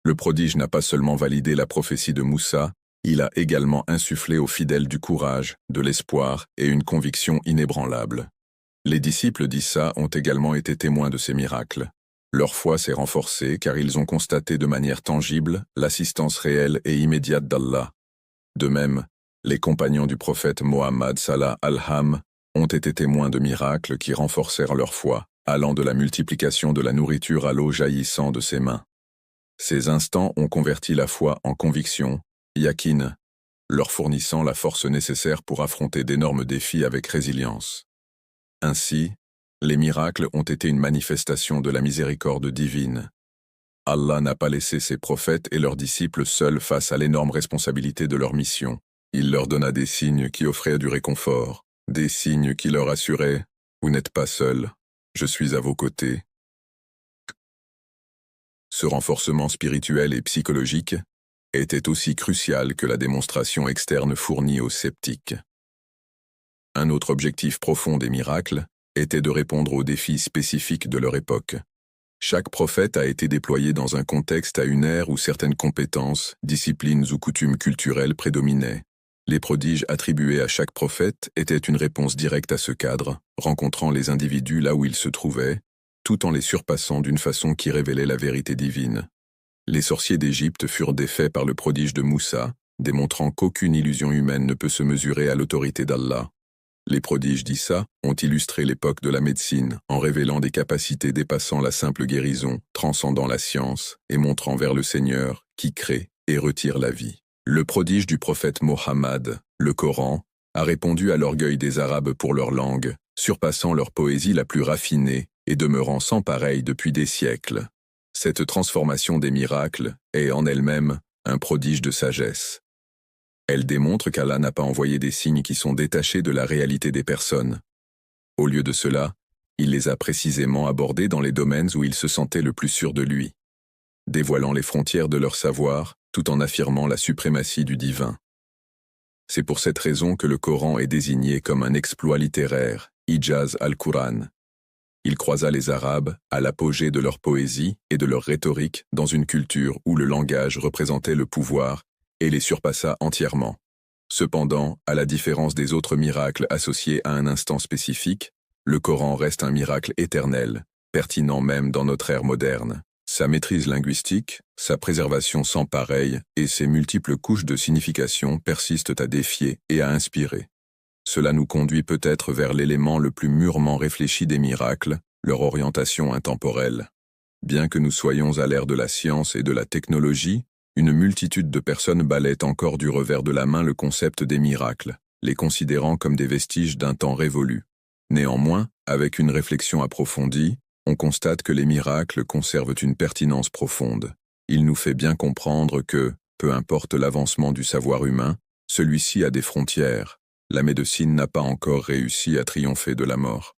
Le prodige n'a pas seulement validé la prophétie de Moussa, il a également insufflé aux fidèles du courage, de l'espoir et une conviction inébranlable. Les disciples d'Issa ont également été témoins de ces miracles. Leur foi s'est renforcée car ils ont constaté de manière tangible l'assistance réelle et immédiate d'Allah. De même, les compagnons du prophète Mohammed Salah al-Ham ont été témoins de miracles qui renforcèrent leur foi, allant de la multiplication de la nourriture à l'eau jaillissant de ses mains. Ces instants ont converti la foi en conviction, yakin, leur fournissant la force nécessaire pour affronter d'énormes défis avec résilience. Ainsi, les miracles ont été une manifestation de la miséricorde divine. Allah n'a pas laissé ses prophètes et leurs disciples seuls face à l'énorme responsabilité de leur mission. Il leur donna des signes qui offraient du réconfort, des signes qui leur assuraient « Vous n'êtes pas seuls, je suis à vos côtés ». Ce renforcement spirituel et psychologique était aussi crucial que la démonstration externe fournie aux sceptiques. Un autre objectif profond des miracles était de répondre aux défis spécifiques de leur époque. Chaque prophète a été déployé dans un contexte à une ère où certaines compétences, disciplines ou coutumes culturelles prédominaient. Les prodiges attribués à chaque prophète étaient une réponse directe à ce cadre, rencontrant les individus là où ils se trouvaient, tout en les surpassant d'une façon qui révélait la vérité divine. Les sorciers d'Égypte furent défaits par le prodige de Moussa, démontrant qu'aucune illusion humaine ne peut se mesurer à l'autorité d'Allah. Les prodiges d'Issa ont illustré l'époque de la médecine en révélant des capacités dépassant la simple guérison, transcendant la science et montrant vers le Seigneur qui crée et retire la vie. Le prodige du prophète Mohammed, le Coran, a répondu à l'orgueil des Arabes pour leur langue, surpassant leur poésie la plus raffinée et demeurant sans pareil depuis des siècles. Cette transformation des miracles est en elle-même un prodige de sagesse. Elle démontre qu'Allah n'a pas envoyé des signes qui sont détachés de la réalité des personnes. Au lieu de cela, il les a précisément abordés dans les domaines où il se sentait le plus sûr de lui, dévoilant les frontières de leur savoir tout en affirmant la suprématie du divin. C'est pour cette raison que le Coran est désigné comme un exploit littéraire, Ijaz al-Quran. Il croisa les Arabes à l'apogée de leur poésie et de leur rhétorique dans une culture où le langage représentait le pouvoir et les surpassa entièrement. Cependant, à la différence des autres miracles associés à un instant spécifique, le Coran reste un miracle éternel, pertinent même dans notre ère moderne. Sa maîtrise linguistique, sa préservation sans pareil et ses multiples couches de signification persistent à défier et à inspirer. Cela nous conduit peut-être vers l'élément le plus mûrement réfléchi des miracles, leur orientation intemporelle. Bien que nous soyons à l'ère de la science et de la technologie, une multitude de personnes balaient encore du revers de la main le concept des miracles, les considérant comme des vestiges d'un temps révolu. Néanmoins, avec une réflexion approfondie, on constate que les miracles conservent une pertinence profonde. Il nous fait bien comprendre que, peu importe l'avancement du savoir humain, celui-ci a des frontières. La médecine n'a pas encore réussi à triompher de la mort.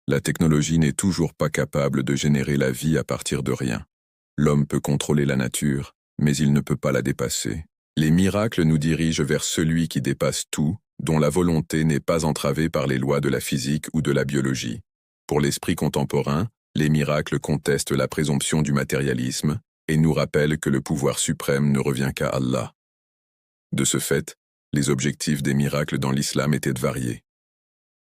La technologie n'est toujours pas capable de générer la vie à partir de rien. L'homme peut contrôler la nature, mais il ne peut pas la dépasser. Les miracles nous dirigent vers celui qui dépasse tout, dont la volonté n'est pas entravée par les lois de la physique ou de la biologie. Pour l'esprit contemporain, les miracles contestent la présomption du matérialisme et nous rappellent que le pouvoir suprême ne revient qu'à Allah. De ce fait, les objectifs des miracles dans l'islam étaient variés.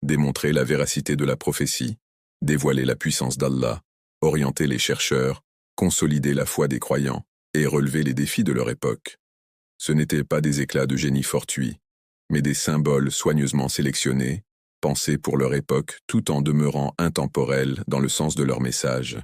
Démontrer la véracité de la prophétie, dévoiler la puissance d'Allah, orienter les chercheurs, consolider la foi des croyants et relever les défis de leur époque. Ce n'étaient pas des éclats de génie fortuits, mais des symboles soigneusement sélectionnés, pensés pour leur époque tout en demeurant intemporels dans le sens de leur message.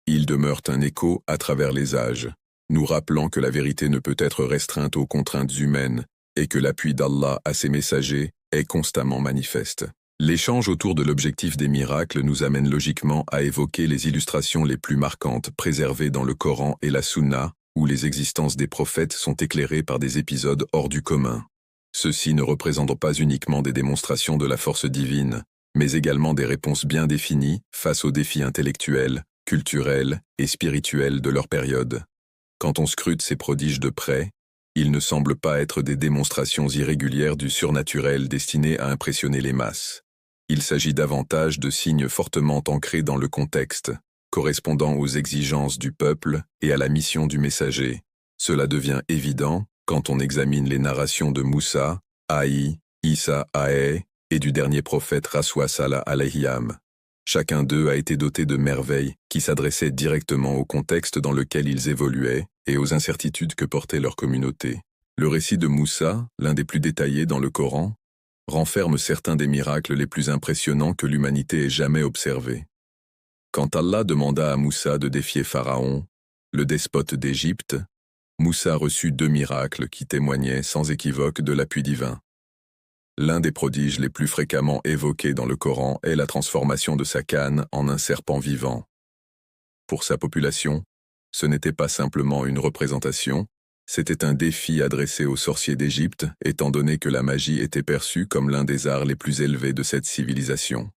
Ils demeurent un écho à travers les âges, nous rappelant que la vérité ne peut être restreinte aux contraintes humaines et que l'appui d'Allah à ses messagers est constamment manifeste. L'échange autour de l'objectif des miracles nous amène logiquement à évoquer les illustrations les plus marquantes préservées dans le Coran et la Sunna, où les existences des prophètes sont éclairées par des épisodes hors du commun. Ceux-ci ne représentent pas uniquement des démonstrations de la force divine, mais également des réponses bien définies face aux défis intellectuels, culturels et spirituels de leur période. Quand on scrute ces prodiges de près, ils ne semblent pas être des démonstrations irrégulières du surnaturel destinées à impressionner les masses. Il s'agit davantage de signes fortement ancrés dans le contexte, correspondant aux exigences du peuple et à la mission du messager. Cela devient évident quand on examine les narrations de Moussa, Aï, Issa Aé et du dernier prophète Raswa Salah alayhiyam. Chacun d'eux a été doté de merveilles qui s'adressaient directement au contexte dans lequel ils évoluaient et aux incertitudes que portait leur communauté. Le récit de Moussa, l'un des plus détaillés dans le Coran, renferme certains des miracles les plus impressionnants que l'humanité ait jamais observés. Quand Allah demanda à Moussa de défier Pharaon, le despote d'Égypte, Moussa reçut 2 miracles qui témoignaient sans équivoque de l'appui divin. L'un des prodiges les plus fréquemment évoqués dans le Coran est la transformation de sa canne en un serpent vivant. Pour sa population, ce n'était pas simplement une représentation, c'était un défi adressé aux sorciers d'Égypte, étant donné que la magie était perçue comme l'un des arts les plus élevés de cette civilisation.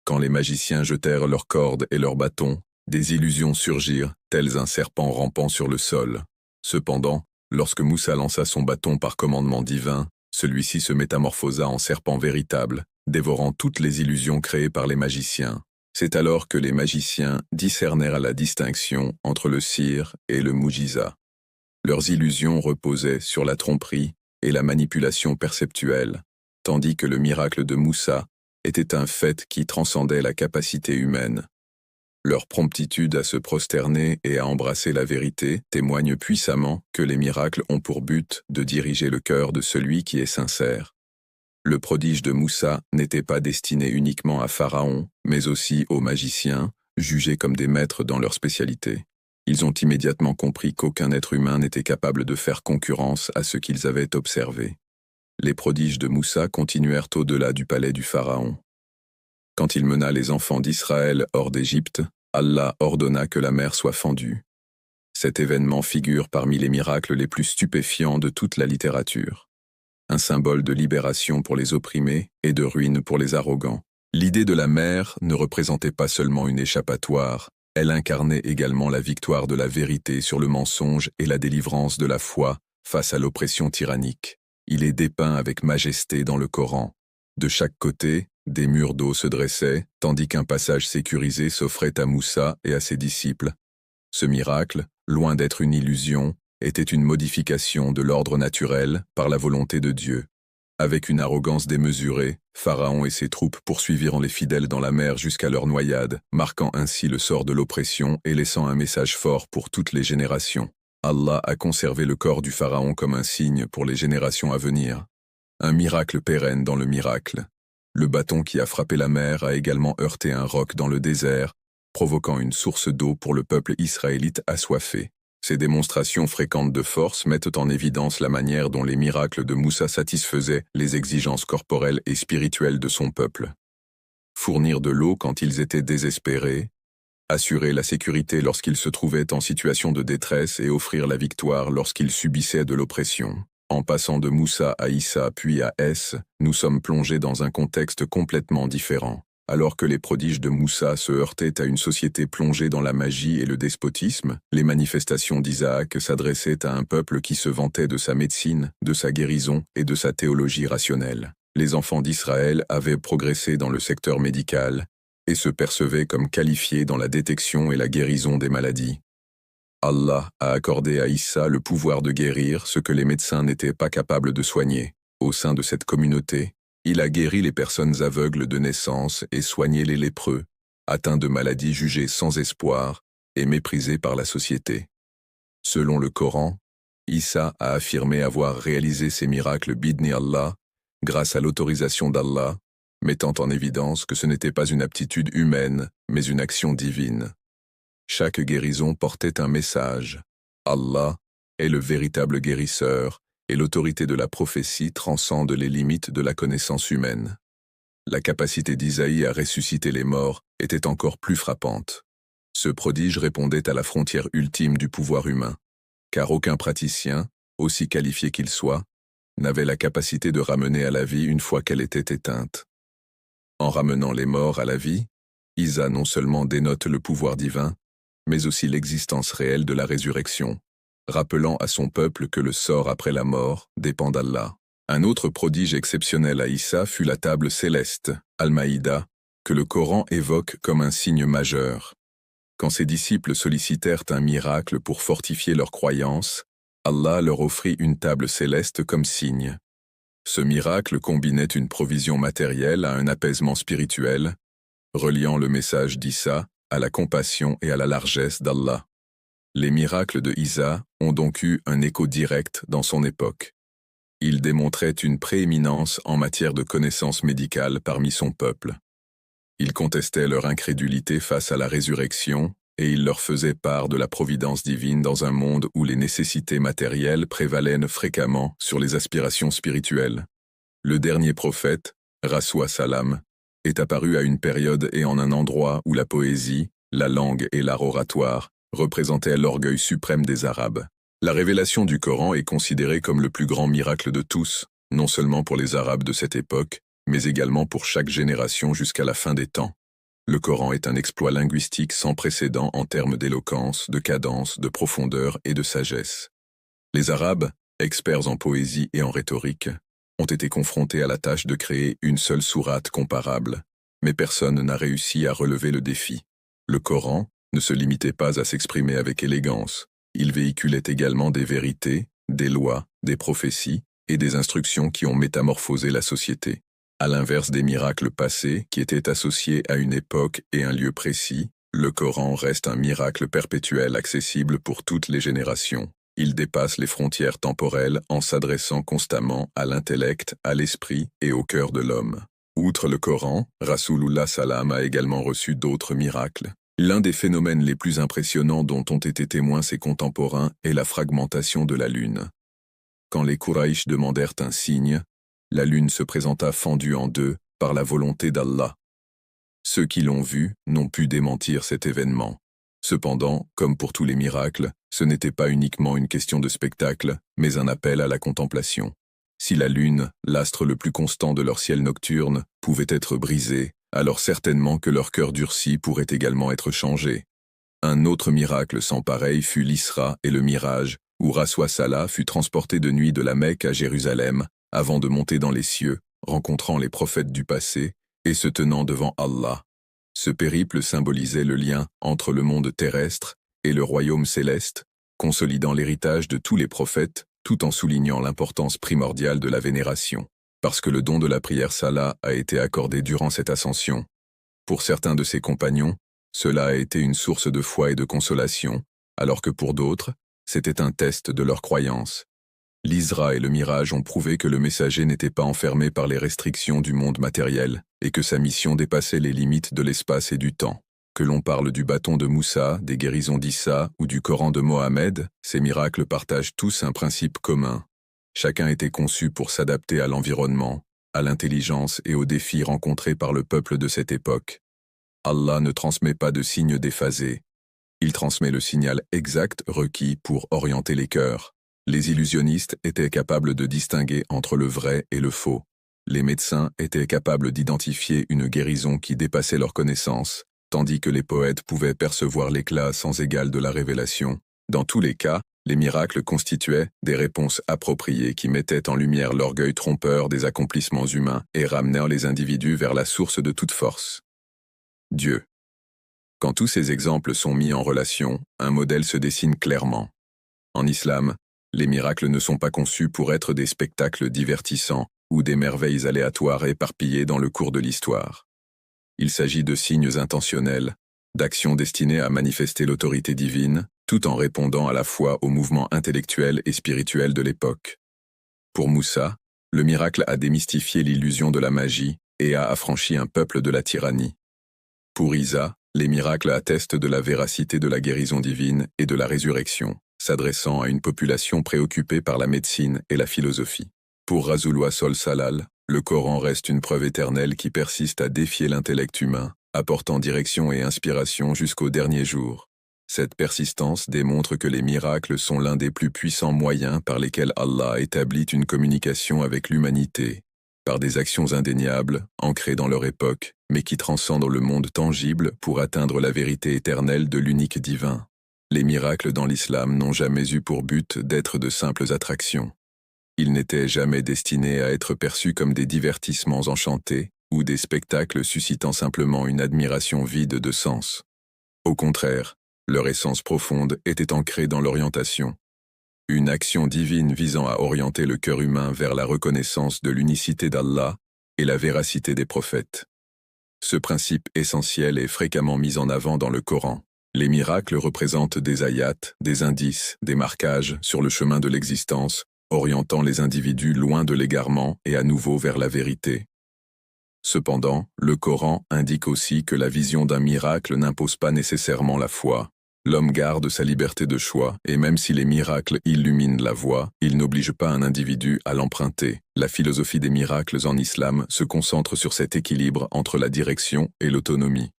Quand les magiciens jetèrent leurs cordes et leurs bâtons, des illusions surgirent, tels un serpent rampant sur le sol. Cependant, lorsque Moussa lança son bâton par commandement divin, celui-ci se métamorphosa en serpent véritable, dévorant toutes les illusions créées par les magiciens. C'est alors que les magiciens discernèrent la distinction entre le sihir et le mujiza. Leurs illusions reposaient sur la tromperie et la manipulation perceptuelle, tandis que le miracle de Moussa était un fait qui transcendait la capacité humaine. Leur promptitude à se prosterner et à embrasser la vérité témoigne puissamment que les miracles ont pour but de diriger le cœur de celui qui est sincère. Le prodige de Moussa n'était pas destiné uniquement à Pharaon, mais aussi aux magiciens, jugés comme des maîtres dans leur spécialité. Ils ont immédiatement compris qu'aucun être humain n'était capable de faire concurrence à ce qu'ils avaient observé. Les prodiges de Moussa continuèrent au-delà du palais du Pharaon. Quand il mena les enfants d'Israël hors d'Égypte, Allah ordonna que la mer soit fendue. Cet événement figure parmi les miracles les plus stupéfiants de toute la littérature. Un symbole de libération pour les opprimés et de ruine pour les arrogants. L'idée de la mer ne représentait pas seulement une échappatoire, elle incarnait également la victoire de la vérité sur le mensonge et la délivrance de la foi face à l'oppression tyrannique. Il est dépeint avec majesté dans le Coran. De chaque côté, des murs d'eau se dressaient, tandis qu'un passage sécurisé s'offrait à Moussa et à ses disciples. Ce miracle, loin d'être une illusion, était une modification de l'ordre naturel par la volonté de Dieu. Avec une arrogance démesurée, Pharaon et ses troupes poursuivirent les fidèles dans la mer jusqu'à leur noyade, marquant ainsi le sort de l'oppression et laissant un message fort pour toutes les générations. Allah a conservé le corps du Pharaon comme un signe pour les générations à venir. Un miracle pérenne dans le miracle. Le bâton qui a frappé la mer a également heurté un roc dans le désert, provoquant une source d'eau pour le peuple israélite assoiffé. Ces démonstrations fréquentes de force mettent en évidence la manière dont les miracles de Moussa satisfaisaient les exigences corporelles et spirituelles de son peuple. Fournir de l'eau quand ils étaient désespérés, assurer la sécurité lorsqu'ils se trouvaient en situation de détresse et offrir la victoire lorsqu'ils subissaient de l'oppression. En passant de Moussa à Issa puis à S, nous sommes plongés dans un contexte complètement différent. Alors que les prodiges de Moussa se heurtaient à une société plongée dans la magie et le despotisme, les manifestations d'Isaac s'adressaient à un peuple qui se vantait de sa médecine, de sa guérison et de sa théologie rationnelle. Les enfants d'Israël avaient progressé dans le secteur médical et se percevaient comme qualifiés dans la détection et la guérison des maladies. Allah a accordé à Issa le pouvoir de guérir ce que les médecins n'étaient pas capables de soigner. Au sein de cette communauté, il a guéri les personnes aveugles de naissance et soigné les lépreux, atteints de maladies jugées sans espoir et méprisées par la société. Selon le Coran, Issa a affirmé avoir réalisé ces miracles bidni Allah, grâce à l'autorisation d'Allah, mettant en évidence que ce n'était pas une aptitude humaine, mais une action divine. Chaque guérison portait un message. Allah est le véritable guérisseur, et l'autorité de la prophétie transcende les limites de la connaissance humaine. La capacité d'Isaïe à ressusciter les morts était encore plus frappante. Ce prodige répondait à la frontière ultime du pouvoir humain, car aucun praticien, aussi qualifié qu'il soit, n'avait la capacité de ramener à la vie une fois qu'elle était éteinte. En ramenant les morts à la vie, Isa non seulement dénote le pouvoir divin, mais aussi l'existence réelle de la résurrection, rappelant à son peuple que le sort après la mort dépend d'Allah. Un autre prodige exceptionnel à Issa fut la table céleste, Al-Maïda, que le Coran évoque comme un signe majeur. Quand ses disciples sollicitèrent un miracle pour fortifier leur croyance, Allah leur offrit une table céleste comme signe. Ce miracle combinait une provision matérielle à un apaisement spirituel, reliant le message d'Issa à la compassion et à la largesse d'Allah. Les miracles de Isa ont donc eu un écho direct dans son époque. Ils démontraient une prééminence en matière de connaissances médicales parmi son peuple. Ils contestaient leur incrédulité face à la résurrection et ils leur faisaient part de la providence divine dans un monde où les nécessités matérielles prévalaient fréquemment sur les aspirations spirituelles. Le dernier prophète, Rasoua Salam, est apparu à une période et en un endroit où la poésie, la langue et l'art oratoire représentaient l'orgueil suprême des Arabes. La révélation du Coran est considérée comme le plus grand miracle de tous, non seulement pour les Arabes de cette époque, mais également pour chaque génération jusqu'à la fin des temps. Le Coran est un exploit linguistique sans précédent en termes d'éloquence, de cadence, de profondeur et de sagesse. Les Arabes, experts en poésie et en rhétorique, ont été confrontés à la tâche de créer une seule sourate comparable, mais personne n'a réussi à relever le défi. Le Coran ne se limitait pas à s'exprimer avec élégance, il véhiculait également des vérités, des lois, des prophéties et des instructions qui ont métamorphosé la société. À l'inverse des miracles passés qui étaient associés à une époque et un lieu précis, le Coran reste un miracle perpétuel accessible pour toutes les générations. Il dépasse les frontières temporelles en s'adressant constamment à l'intellect, à l'esprit et au cœur de l'homme. Outre le Coran, Rasulullah Salam a également reçu d'autres miracles. L'un des phénomènes les plus impressionnants dont ont été témoins ses contemporains est la fragmentation de la lune. Quand les Quraïsh demandèrent un signe, la lune se présenta fendue en deux par la volonté d'Allah. Ceux qui l'ont vu n'ont pu démentir cet événement. Cependant, comme pour tous les miracles, ce n'était pas uniquement une question de spectacle, mais un appel à la contemplation. Si la lune, l'astre le plus constant de leur ciel nocturne, pouvait être brisée, alors certainement que leur cœur durci pourrait également être changé. Un autre miracle sans pareil fut l'Isra et le Mirage, où Rasoua Salah fut transporté de nuit de la Mecque à Jérusalem, avant de monter dans les cieux, rencontrant les prophètes du passé, et se tenant devant Allah. Ce périple symbolisait le lien entre le monde terrestre et le royaume céleste, consolidant l'héritage de tous les prophètes, tout en soulignant l'importance primordiale de la vénération. parce que le don de la prière Salah a été accordé durant cette ascension. Pour certains de ses compagnons, cela a été une source de foi et de consolation, alors que pour d'autres, c'était un test de leur croyance. L'Isra et le Mirage ont prouvé que le messager n'était pas enfermé par les restrictions du monde matériel et que sa mission dépassait les limites de l'espace et du temps. Que l'on parle du bâton de Moussa, des guérisons d'Issa ou du Coran de Mohammed, ces miracles partagent tous un principe commun. Chacun était conçu pour s'adapter à l'environnement, à l'intelligence et aux défis rencontrés par le peuple de cette époque. Allah ne transmet pas de signes déphasés. Il transmet le signal exact requis pour orienter les cœurs. Les illusionnistes étaient capables de distinguer entre le vrai et le faux. Les médecins étaient capables d'identifier une guérison qui dépassait leurs connaissances, tandis que les poètes pouvaient percevoir l'éclat sans égal de la révélation. Dans tous les cas, les miracles constituaient des réponses appropriées qui mettaient en lumière l'orgueil trompeur des accomplissements humains et ramenèrent les individus vers la source de toute force. Dieu. Quand tous ces exemples sont mis en relation, un modèle se dessine clairement. En islam, les miracles ne sont pas conçus pour être des spectacles divertissants ou des merveilles aléatoires éparpillées dans le cours de l'histoire. Il s'agit de signes intentionnels, d'actions destinées à manifester l'autorité divine, tout en répondant à la fois aux mouvements intellectuels et spirituels de l'époque. Pour Moussa, le miracle a démystifié l'illusion de la magie et a affranchi un peuple de la tyrannie. Pour Isa, les miracles attestent de la véracité de la guérison divine et de la résurrection, s'adressant à une population préoccupée par la médecine et la philosophie. Pour Rasulullah Salal, le Coran reste une preuve éternelle qui persiste à défier l'intellect humain, apportant direction et inspiration jusqu'au dernier jour. Cette persistance démontre que les miracles sont l'un des plus puissants moyens par lesquels Allah établit une communication avec l'humanité, par des actions indéniables, ancrées dans leur époque, mais qui transcendent le monde tangible pour atteindre la vérité éternelle de l'unique divin. Les miracles dans l'islam n'ont jamais eu pour but d'être de simples attractions. Ils n'étaient jamais destinés à être perçus comme des divertissements enchantés ou des spectacles suscitant simplement une admiration vide de sens. Au contraire, leur essence profonde était ancrée dans l'orientation. Une action divine visant à orienter le cœur humain vers la reconnaissance de l'unicité d'Allah et la véracité des prophètes. Ce principe essentiel est fréquemment mis en avant dans le Coran. Les miracles représentent des ayats, des indices, des marquages sur le chemin de l'existence, orientant les individus loin de l'égarement et à nouveau vers la vérité. Cependant, le Coran indique aussi que la vision d'un miracle n'impose pas nécessairement la foi. L'homme garde sa liberté de choix, et même si les miracles illuminent la voie, ils n'obligent pas un individu à l'emprunter. La philosophie des miracles en islam se concentre sur cet équilibre entre la direction et l'autonomie.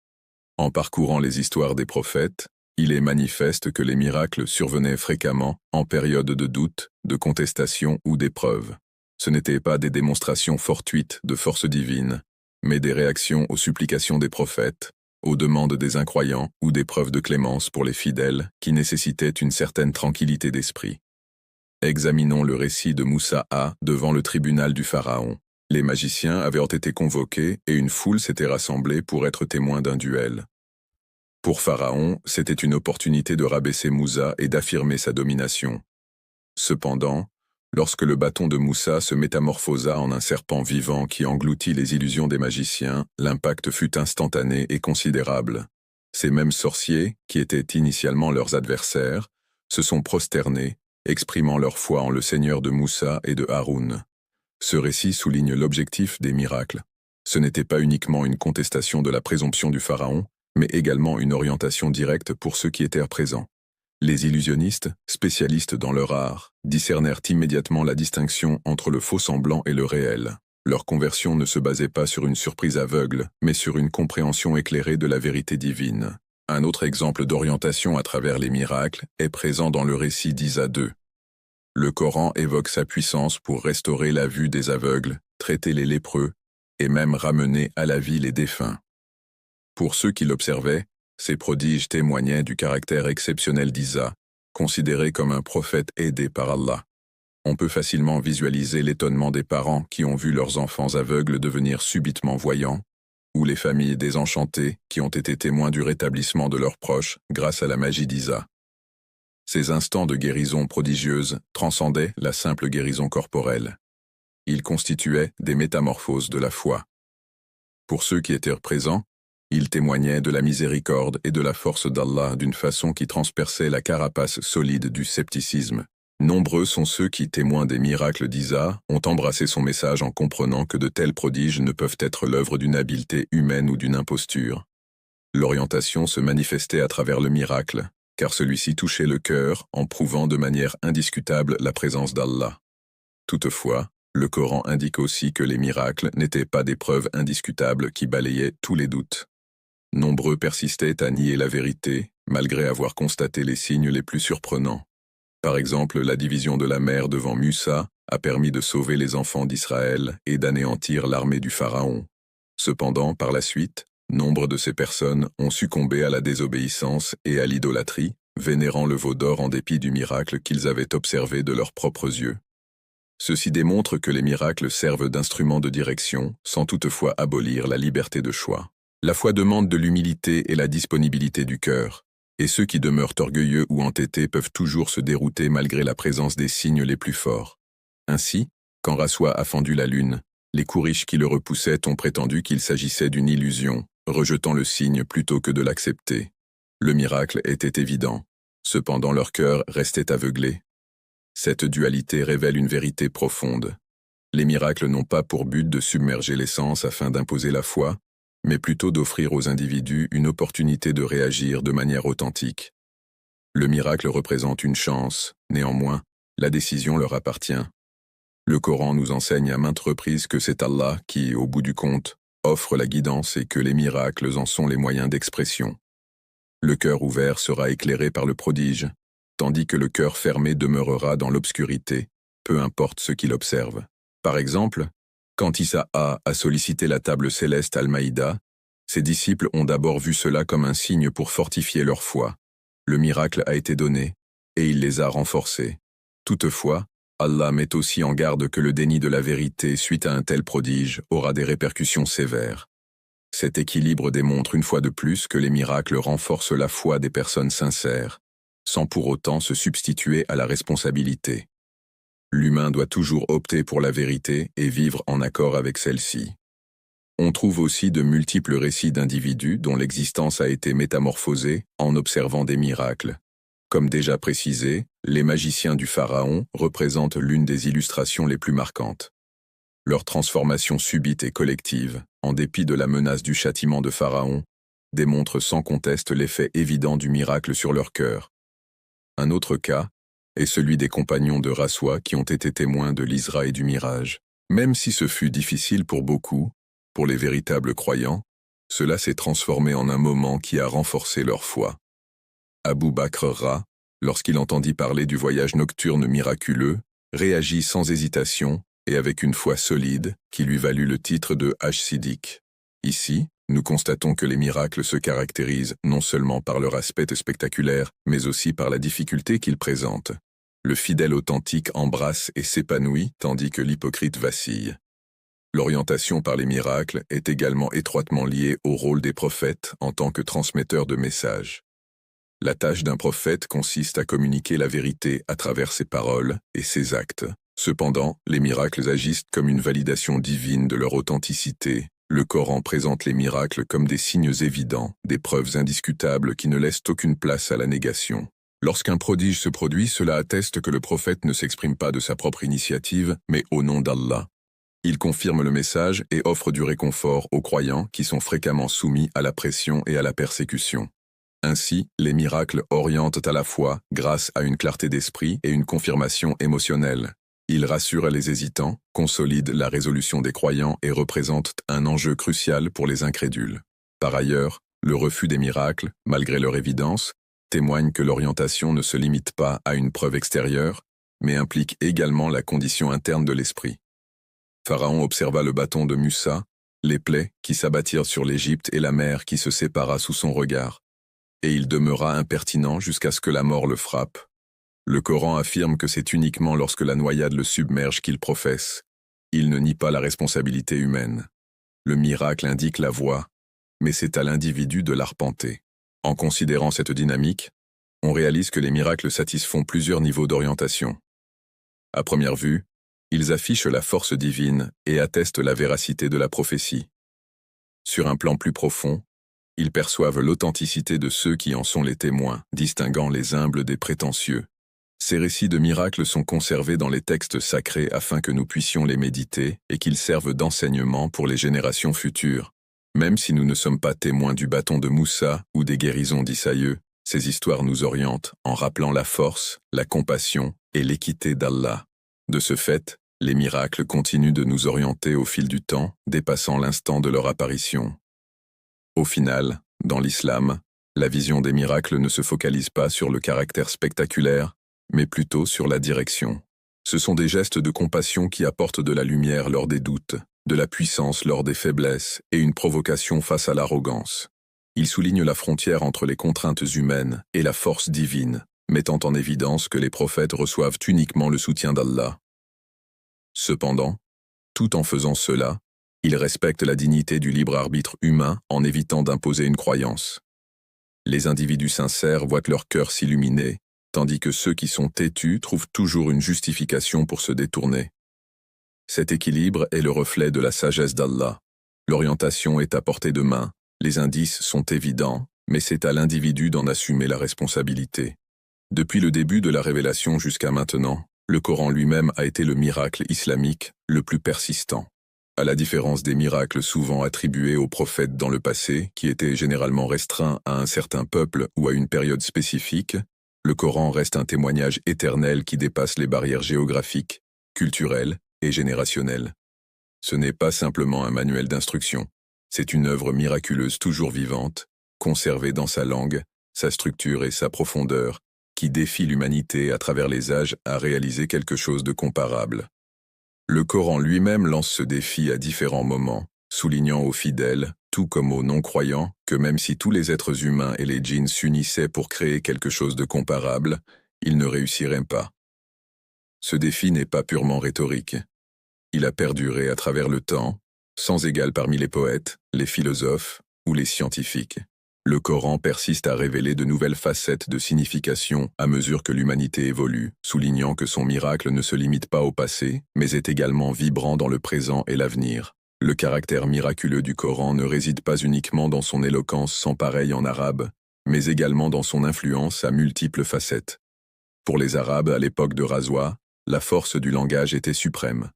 En parcourant les histoires des prophètes, il est manifeste que les miracles survenaient fréquemment en période de doute, de contestation ou d'épreuve. Ce n'étaient pas des démonstrations fortuites de force divine, mais des réactions aux supplications des prophètes, aux demandes des incroyants ou des preuves de clémence pour les fidèles qui nécessitaient une certaine tranquillité d'esprit. Examinons le récit de Moussa devant le tribunal du pharaon. Les magiciens avaient été convoqués et une foule s'était rassemblée pour être témoin d'un duel. Pour Pharaon, c'était une opportunité de rabaisser Moussa et d'affirmer sa domination. Cependant, lorsque le bâton de Moussa se métamorphosa en un serpent vivant qui engloutit les illusions des magiciens, l'impact fut instantané et considérable. Ces mêmes sorciers, qui étaient initialement leurs adversaires, se sont prosternés, exprimant leur foi en le Seigneur de Moussa et de Haroun. Ce récit souligne l'objectif des miracles. Ce n'était pas uniquement une contestation de la présomption du pharaon, mais également une orientation directe pour ceux qui étaient présents. Les illusionnistes, spécialistes dans leur art, discernèrent immédiatement la distinction entre le faux semblant et le réel. Leur conversion ne se basait pas sur une surprise aveugle, mais sur une compréhension éclairée de la vérité divine. Un autre exemple d'orientation à travers les miracles est présent dans le récit d'Isa 2. Le Coran évoque sa puissance pour restaurer la vue des aveugles, traiter les lépreux, et même ramener à la vie les défunts. Pour ceux qui l'observaient, ces prodiges témoignaient du caractère exceptionnel d'Isa, considéré comme un prophète aidé par Allah. On peut facilement visualiser l'étonnement des parents qui ont vu leurs enfants aveugles devenir subitement voyants, ou les familles désenchantées qui ont été témoins du rétablissement de leurs proches grâce à la magie d'Isa. Ces instants de guérison prodigieuse transcendaient la simple guérison corporelle. Ils constituaient des métamorphoses de la foi. Pour ceux qui étaient présents, ils témoignaient de la miséricorde et de la force d'Allah d'une façon qui transperçait la carapace solide du scepticisme. Nombreux sont ceux qui, témoins des miracles d'Isa, ont embrassé son message en comprenant que de tels prodiges ne peuvent être l'œuvre d'une habileté humaine ou d'une imposture. L'orientation se manifestait à travers le miracle, car celui-ci touchait le cœur en prouvant de manière indiscutable la présence d'Allah. Toutefois, le Coran indique aussi que les miracles n'étaient pas des preuves indiscutables qui balayaient tous les doutes. Nombreux persistaient à nier la vérité, malgré avoir constaté les signes les plus surprenants. Par exemple, la division de la mer devant Musa a permis de sauver les enfants d'Israël et d'anéantir l'armée du Pharaon. Cependant, par la suite, nombre de ces personnes ont succombé à la désobéissance et à l'idolâtrie, vénérant le veau d'or en dépit du miracle qu'ils avaient observé de leurs propres yeux. Ceci démontre que les miracles servent d'instruments de direction, sans toutefois abolir la liberté de choix. La foi demande de l'humilité et la disponibilité du cœur, et ceux qui demeurent orgueilleux ou entêtés peuvent toujours se dérouter malgré la présence des signes les plus forts. Ainsi, quand Raswa a fendu la lune, les Kourish qui le repoussaient ont prétendu qu'il s'agissait d'une illusion, rejetant le signe plutôt que de l'accepter. Le miracle était évident, cependant leur cœur restait aveuglé. Cette dualité révèle une vérité profonde. Les miracles n'ont pas pour but de submerger les sens afin d'imposer la foi, mais plutôt d'offrir aux individus une opportunité de réagir de manière authentique. Le miracle représente une chance, néanmoins, la décision leur appartient. Le Coran nous enseigne à maintes reprises que c'est Allah qui, au bout du compte, offre la guidance et que les miracles en sont les moyens d'expression. Le cœur ouvert sera éclairé par le prodige, tandis que le cœur fermé demeurera dans l'obscurité, peu importe ce qu'il observe. Par exemple, quand Isa a sollicité la table céleste Al-Maïda, ses disciples ont d'abord vu cela comme un signe pour fortifier leur foi. Le miracle a été donné, et il les a renforcés. Toutefois, Allah met aussi en garde que le déni de la vérité suite à un tel prodige aura des répercussions sévères. Cet équilibre démontre une fois de plus que les miracles renforcent la foi des personnes sincères, sans pour autant se substituer à la responsabilité. L'humain doit toujours opter pour la vérité et vivre en accord avec celle-ci. On trouve aussi de multiples récits d'individus dont l'existence a été métamorphosée en observant des miracles. Comme déjà précisé, les magiciens du Pharaon représentent l'une des illustrations les plus marquantes. Leur transformation subite et collective, en dépit de la menace du châtiment de Pharaon, démontre sans conteste l'effet évident du miracle sur leur cœur. Un autre cas est celui des compagnons de Raswa qui ont été témoins de l'Isra et du Mirage. Même si ce fut difficile pour beaucoup, pour les véritables croyants, cela s'est transformé en un moment qui a renforcé leur foi. Abu Bakr Ra, lorsqu'il entendit parler du voyage nocturne miraculeux, réagit sans hésitation et avec une foi solide qui lui valut le titre de Siddiq. Ici, nous constatons que les miracles se caractérisent non seulement par leur aspect spectaculaire, mais aussi par la difficulté qu'ils présentent. Le fidèle authentique embrasse et s'épanouit, tandis que l'hypocrite vacille. L'orientation par les miracles est également étroitement liée au rôle des prophètes en tant que transmetteurs de messages. La tâche d'un prophète consiste à communiquer la vérité à travers ses paroles et ses actes. Cependant, les miracles agissent comme une validation divine de leur authenticité. Le Coran présente les miracles comme des signes évidents, des preuves indiscutables qui ne laissent aucune place à la négation. Lorsqu'un prodige se produit, cela atteste que le prophète ne s'exprime pas de sa propre initiative, mais au nom d'Allah. Il confirme le message et offre du réconfort aux croyants qui sont fréquemment soumis à la pression et à la persécution. Ainsi, les miracles orientent à la fois grâce à une clarté d'esprit et une confirmation émotionnelle. Ils rassurent les hésitants, consolident la résolution des croyants et représentent un enjeu crucial pour les incrédules. Par ailleurs, le refus des miracles, malgré leur évidence, témoigne que l'orientation ne se limite pas à une preuve extérieure, mais implique également la condition interne de l'esprit. Pharaon observa le bâton de Musa, les plaies qui s'abattirent sur l'Égypte et la mer qui se sépara sous son regard. Et il demeura impertinent jusqu'à ce que la mort le frappe. Le Coran affirme que c'est uniquement lorsque la noyade le submerge qu'il professe. Il ne nie pas la responsabilité humaine. Le miracle indique la voie, mais c'est à l'individu de l'arpenter. En considérant cette dynamique, on réalise que les miracles satisfont plusieurs niveaux d'orientation. À première vue, Ils affichent la force divine et attestent la véracité de la prophétie. Sur un plan plus profond, ils perçoivent l'authenticité de ceux qui en sont les témoins, distinguant les humbles des prétentieux. Ces récits de miracles sont conservés dans les textes sacrés afin que nous puissions les méditer et qu'ils servent d'enseignement pour les générations futures. Même si nous ne sommes pas témoins du bâton de Moussa ou des guérisons d'Issaïe, ces histoires nous orientent en rappelant la force, la compassion et l'équité d'Allah. De ce fait, les miracles continuent de nous orienter au fil du temps, dépassant l'instant de leur apparition. Au final, dans l'islam, la vision des miracles ne se focalise pas sur le caractère spectaculaire, mais plutôt sur la direction. Ce sont des gestes de compassion qui apportent de la lumière lors des doutes, de la puissance lors des faiblesses et une provocation face à l'arrogance. Ils soulignent la frontière entre les contraintes humaines et la force divine, mettant en évidence que les prophètes reçoivent uniquement le soutien d'Allah. Cependant, tout en faisant cela, ils respectent la dignité du libre arbitre humain en évitant d'imposer une croyance. Les individus sincères voient leur cœur s'illuminer, tandis que ceux qui sont têtus trouvent toujours une justification pour se détourner. Cet équilibre est le reflet de la sagesse d'Allah. L'orientation est à portée de main, les indices sont évidents, mais c'est à l'individu d'en assumer la responsabilité. Depuis le début de la révélation jusqu'à maintenant, le Coran lui-même a été le miracle islamique le plus persistant. À la différence des miracles souvent attribués aux prophètes dans le passé, qui étaient généralement restreints à un certain peuple ou à une période spécifique, le Coran reste un témoignage éternel qui dépasse les barrières géographiques, culturelles et générationnelles. Ce n'est pas simplement un manuel d'instruction, c'est une œuvre miraculeuse toujours vivante, conservée dans sa langue, sa structure et sa profondeur, qui défie l'humanité à travers les âges à réaliser quelque chose de comparable. Le Coran lui-même lance ce défi à différents moments, soulignant aux fidèles, tout comme aux non-croyants, que même si tous les êtres humains et les djinns s'unissaient pour créer quelque chose de comparable, ils ne réussiraient pas. Ce défi n'est pas purement rhétorique. Il a perduré à travers le temps, sans égal parmi les poètes, les philosophes ou les scientifiques. Le Coran persiste à révéler de nouvelles facettes de signification à mesure que l'humanité évolue, soulignant que son miracle ne se limite pas au passé, mais est également vibrant dans le présent et l'avenir. Le caractère miraculeux du Coran ne réside pas uniquement dans son éloquence sans pareille en arabe, mais également dans son influence à multiples facettes. Pour les Arabes à l'époque de Razwa, la force du langage était suprême.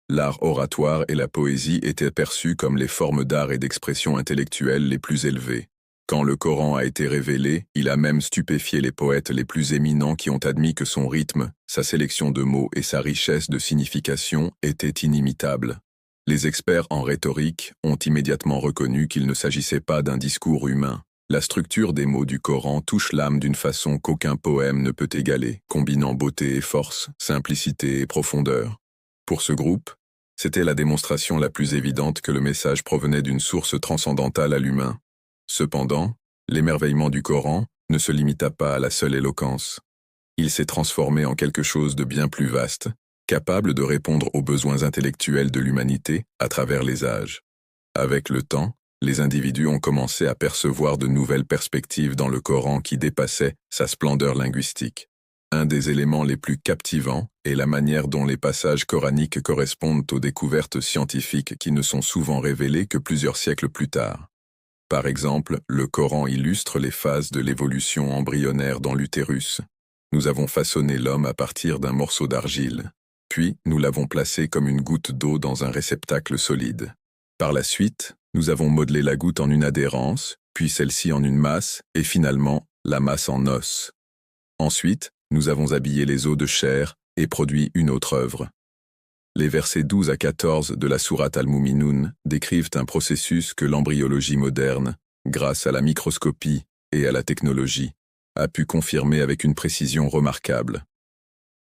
L'art oratoire et la poésie étaient perçus comme les formes d'art et d'expression intellectuelle les plus élevées. Quand le Coran a été révélé, il a même stupéfié les poètes les plus éminents qui ont admis que son rythme, sa sélection de mots et sa richesse de signification étaient inimitables. Les experts en rhétorique ont immédiatement reconnu qu'il ne s'agissait pas d'un discours humain. La structure des mots du Coran touche l'âme d'une façon qu'aucun poème ne peut égaler, combinant beauté et force, simplicité et profondeur. Pour ce groupe, c'était la démonstration la plus évidente que le message provenait d'une source transcendantale à l'humain. Cependant, l'émerveillement du Coran ne se limita pas à la seule éloquence. Il s'est transformé en quelque chose de bien plus vaste, capable de répondre aux besoins intellectuels de l'humanité à travers les âges. Avec le temps, les individus ont commencé à percevoir de nouvelles perspectives dans le Coran qui dépassaient sa splendeur linguistique. Un des éléments les plus captivants est la manière dont les passages coraniques correspondent aux découvertes scientifiques qui ne sont souvent révélées que plusieurs siècles plus tard. Par exemple, le Coran illustre les phases de l'évolution embryonnaire dans l'utérus. Nous avons façonné l'homme à partir d'un morceau d'argile. Puis, nous l'avons placé comme une goutte d'eau dans un réceptacle solide. Par la suite, nous avons modelé la goutte en une adhérence, puis celle-ci en une masse, et finalement, la masse en os. Ensuite, nous avons habillé les os de chair et produit une autre œuvre. Les versets 12 à 14 de la sourate Al-Mu'minun décrivent un processus que l'embryologie moderne, grâce à la microscopie et à la technologie, a pu confirmer avec une précision remarquable.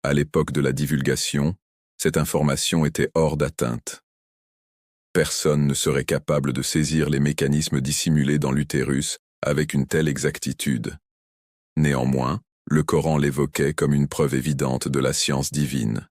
À l'époque de la divulgation, cette information était hors d'atteinte. Personne ne serait capable de saisir les mécanismes dissimulés dans l'utérus avec une telle exactitude. Néanmoins, le Coran l'évoquait comme une preuve évidente de la science divine.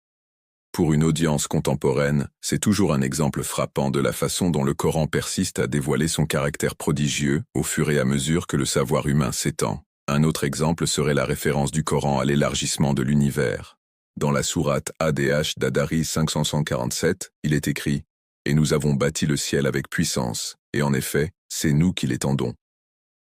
Pour une audience contemporaine, c'est toujours un exemple frappant de la façon dont le Coran persiste à dévoiler son caractère prodigieux au fur et à mesure que le savoir humain s'étend. Un autre exemple serait la référence du Coran à l'élargissement de l'univers. Dans la sourate ADH d'Adari 547, il est écrit « Et nous avons bâti le ciel avec puissance, et en effet, c'est nous qui l'étendons ».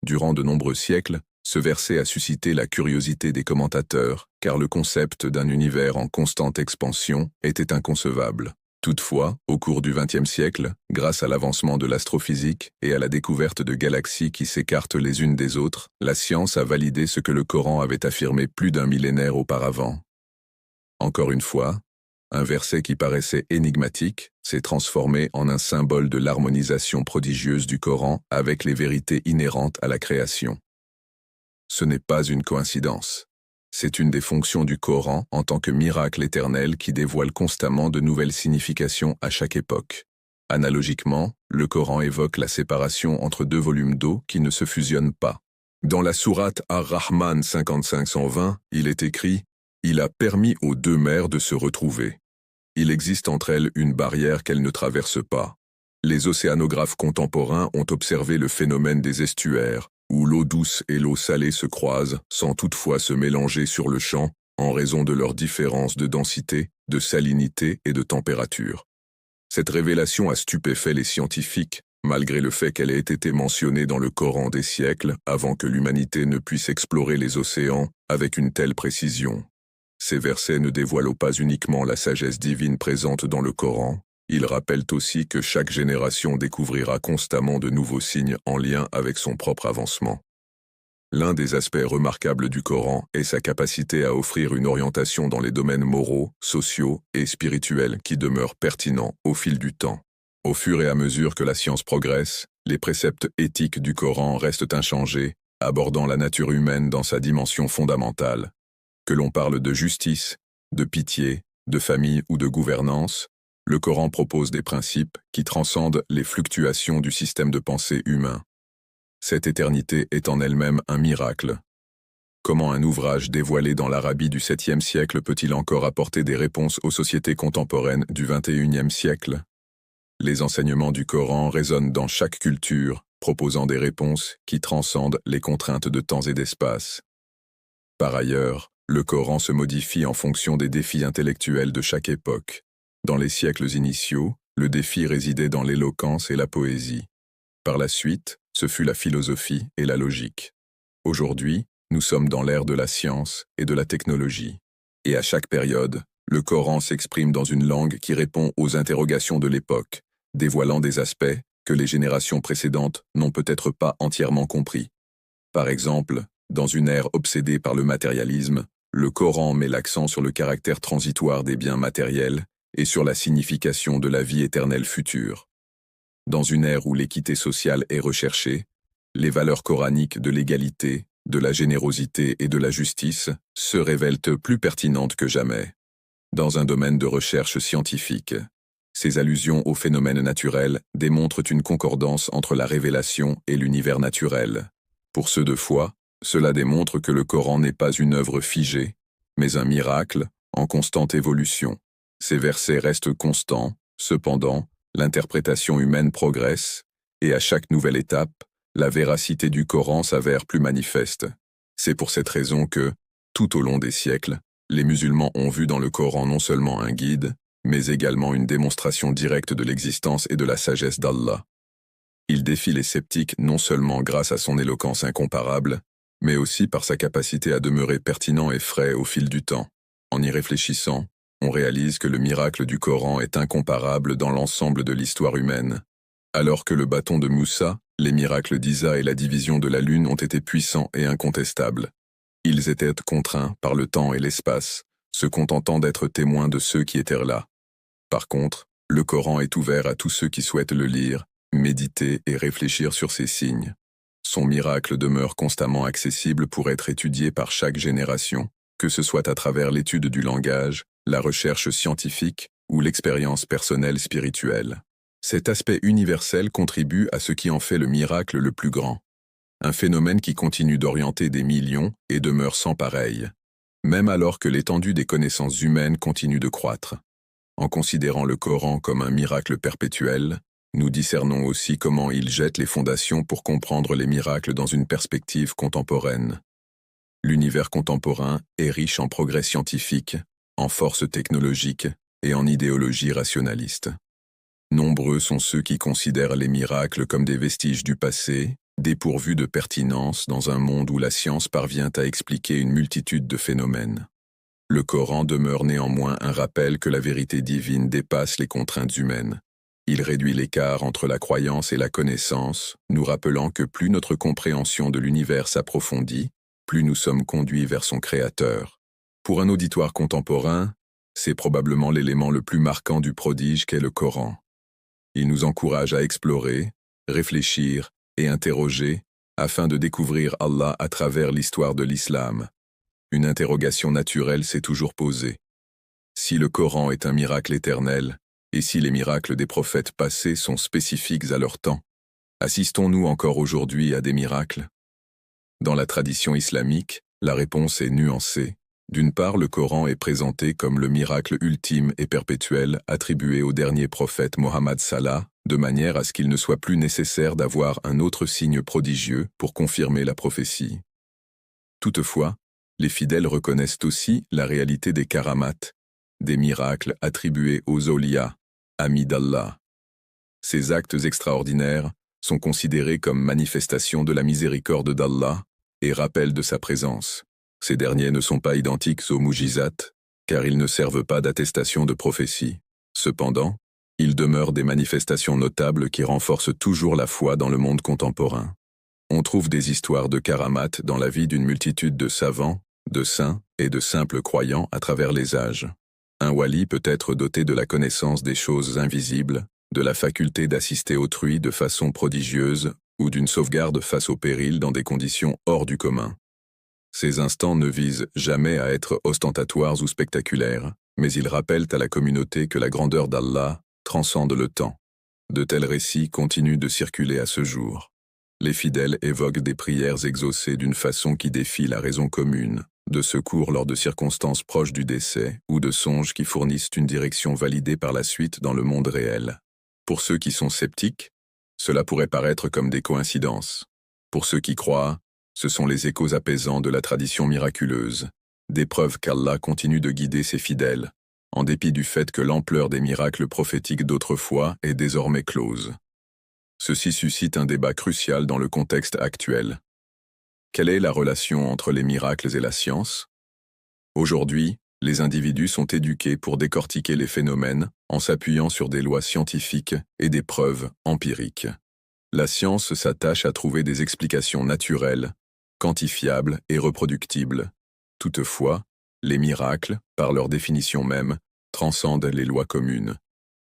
Durant de nombreux siècles, ce verset a suscité la curiosité des commentateurs, car le concept d'un univers en constante expansion était inconcevable. Toutefois, au cours du XXe siècle, grâce à l'avancement de l'astrophysique et à la découverte de galaxies qui s'écartent les unes des autres, la science a validé ce que le Coran avait affirmé plus d'un millénaire auparavant. Encore une fois, un verset qui paraissait énigmatique s'est transformé en un symbole de l'harmonisation prodigieuse du Coran avec les vérités inhérentes à la création. Ce n'est pas une coïncidence. C'est une des fonctions du Coran en tant que miracle éternel qui dévoile constamment de nouvelles significations à chaque époque. Analogiquement, le Coran évoque la séparation entre deux volumes d'eau qui ne se fusionnent pas. Dans la sourate Ar-Rahman 55-120, il est écrit « Il a permis aux deux mers de se retrouver. Il existe entre elles une barrière qu'elles ne traversent pas. » Les océanographes contemporains ont observé le phénomène des estuaires, où l'eau douce et l'eau salée se croisent sans toutefois se mélanger sur le champ en raison de leur différence de densité, de salinité et de température. Cette révélation a stupéfait les scientifiques, malgré le fait qu'elle ait été mentionnée dans le Coran des siècles avant que l'humanité ne puisse explorer les océans avec une telle précision. Ces versets ne dévoilent pas uniquement la sagesse divine présente dans le Coran, ils rappellent aussi que chaque génération découvrira constamment de nouveaux signes en lien avec son propre avancement. L'un des aspects remarquables du Coran est sa capacité à offrir une orientation dans les domaines moraux, sociaux et spirituels qui demeurent pertinents au fil du temps. Au fur et à mesure que la science progresse, les préceptes éthiques du Coran restent inchangés, abordant la nature humaine dans sa dimension fondamentale. Que l'on parle de justice, de pitié, de famille ou de gouvernance, le Coran propose des principes qui transcendent les fluctuations du système de pensée humain. Cette éternité est en elle-même un miracle. Comment un ouvrage dévoilé dans l'Arabie du 7e siècle peut-il encore apporter des réponses aux sociétés contemporaines du 21e siècle? Les enseignements du Coran résonnent dans chaque culture, proposant des réponses qui transcendent les contraintes de temps et d'espace. Par ailleurs, le Coran se modifie en fonction des défis intellectuels de chaque époque. Dans les siècles initiaux, le défi résidait dans l'éloquence et la poésie. Par la suite, ce fut la philosophie et la logique. Aujourd'hui, nous sommes dans l'ère de la science et de la technologie. Et à chaque période, le Coran s'exprime dans une langue qui répond aux interrogations de l'époque, dévoilant des aspects que les générations précédentes n'ont peut-être pas entièrement compris. Par exemple, dans une ère obsédée par le matérialisme, le Coran met l'accent sur le caractère transitoire des biens matériels et sur la signification de la vie éternelle future. Dans une ère où l'équité sociale est recherchée, les valeurs coraniques de l'égalité, de la générosité et de la justice se révèlent plus pertinentes que jamais. Dans un domaine de recherche scientifique, ces allusions aux phénomènes naturels démontrent une concordance entre la révélation et l'univers naturel. Pour ceux de foi, cela démontre que le Coran n'est pas une œuvre figée, mais un miracle en constante évolution. Ces versets restent constants, cependant, l'interprétation humaine progresse, et à chaque nouvelle étape, la véracité du Coran s'avère plus manifeste. C'est pour cette raison que, tout au long des siècles, les musulmans ont vu dans le Coran non seulement un guide, mais également une démonstration directe de l'existence et de la sagesse d'Allah. Il défie les sceptiques non seulement grâce à son éloquence incomparable, mais aussi par sa capacité à demeurer pertinent et frais au fil du temps. En y réfléchissant, on réalise que le miracle du Coran est incomparable dans l'ensemble de l'histoire humaine. Alors que le bâton de Moussa, les miracles d'Isa et la division de la lune ont été puissants et incontestables. Ils étaient contraints par le temps et l'espace, se contentant d'être témoins de ceux qui étaient là. Par contre, le Coran est ouvert à tous ceux qui souhaitent le lire, méditer et réfléchir sur ses signes. Son miracle demeure constamment accessible pour être étudié par chaque génération, que ce soit à travers l'étude du langage, la recherche scientifique ou l'expérience personnelle spirituelle. Cet aspect universel contribue à ce qui en fait le miracle le plus grand. Un phénomène qui continue d'orienter des millions et demeure sans pareil, même alors que l'étendue des connaissances humaines continue de croître. En considérant le Coran comme un miracle perpétuel, nous discernons aussi comment il jette les fondations pour comprendre les miracles dans une perspective contemporaine. L'univers contemporain est riche en progrès scientifiques, en force technologique et en idéologie rationaliste. Nombreux sont ceux qui considèrent les miracles comme des vestiges du passé, dépourvus de pertinence dans un monde où la science parvient à expliquer une multitude de phénomènes. Le Coran demeure néanmoins un rappel que la vérité divine dépasse les contraintes humaines. Il réduit l'écart entre la croyance et la connaissance, nous rappelant que plus notre compréhension de l'univers s'approfondit, plus nous sommes conduits vers son Créateur. Pour un auditoire contemporain, c'est probablement l'élément le plus marquant du prodige qu'est le Coran. Il nous encourage à explorer, réfléchir et interroger afin de découvrir Allah à travers l'histoire de l'islam. Une interrogation naturelle s'est toujours posée. Si le Coran est un miracle éternel, et si les miracles des prophètes passés sont spécifiques à leur temps, assistons-nous encore aujourd'hui à des miracles? Dans la tradition islamique, la réponse est nuancée. D'une part, le Coran est présenté comme le miracle ultime et perpétuel attribué au dernier prophète Mohammed Sallah, de manière à ce qu'il ne soit plus nécessaire d'avoir un autre signe prodigieux pour confirmer la prophétie. Toutefois, les fidèles reconnaissent aussi la réalité des karamats, des miracles attribués aux awliya, amis d'Allah. Ces actes extraordinaires sont considérés comme manifestations de la miséricorde d'Allah et rappels de sa présence. Ces derniers ne sont pas identiques aux mujizat, car ils ne servent pas d'attestation de prophétie. Cependant, ils demeurent des manifestations notables qui renforcent toujours la foi dans le monde contemporain. On trouve des histoires de karamat dans la vie d'une multitude de savants, de saints et de simples croyants à travers les âges. Un wali peut être doté de la connaissance des choses invisibles, de la faculté d'assister autrui de façon prodigieuse ou d'une sauvegarde face au péril dans des conditions hors du commun. Ces instants ne visent jamais à être ostentatoires ou spectaculaires, mais ils rappellent à la communauté que la grandeur d'Allah transcende le temps. De tels récits continuent de circuler à ce jour. Les fidèles évoquent des prières exaucées d'une façon qui défie la raison commune, de secours lors de circonstances proches du décès ou de songes qui fournissent une direction validée par la suite dans le monde réel. Pour ceux qui sont sceptiques, cela pourrait paraître comme des coïncidences. Pour ceux qui croient, ce sont les échos apaisants de la tradition miraculeuse, des preuves qu'Allah continue de guider ses fidèles, en dépit du fait que l'ampleur des miracles prophétiques d'autrefois est désormais close. Ceci suscite un débat crucial dans le contexte actuel. Quelle est la relation entre les miracles et la science? Aujourd'hui, les individus sont éduqués pour décortiquer les phénomènes en s'appuyant sur des lois scientifiques et des preuves empiriques. La science s'attache à trouver des explications naturelles, quantifiables et reproductibles. Toutefois, les miracles, par leur définition même, transcendent les lois communes.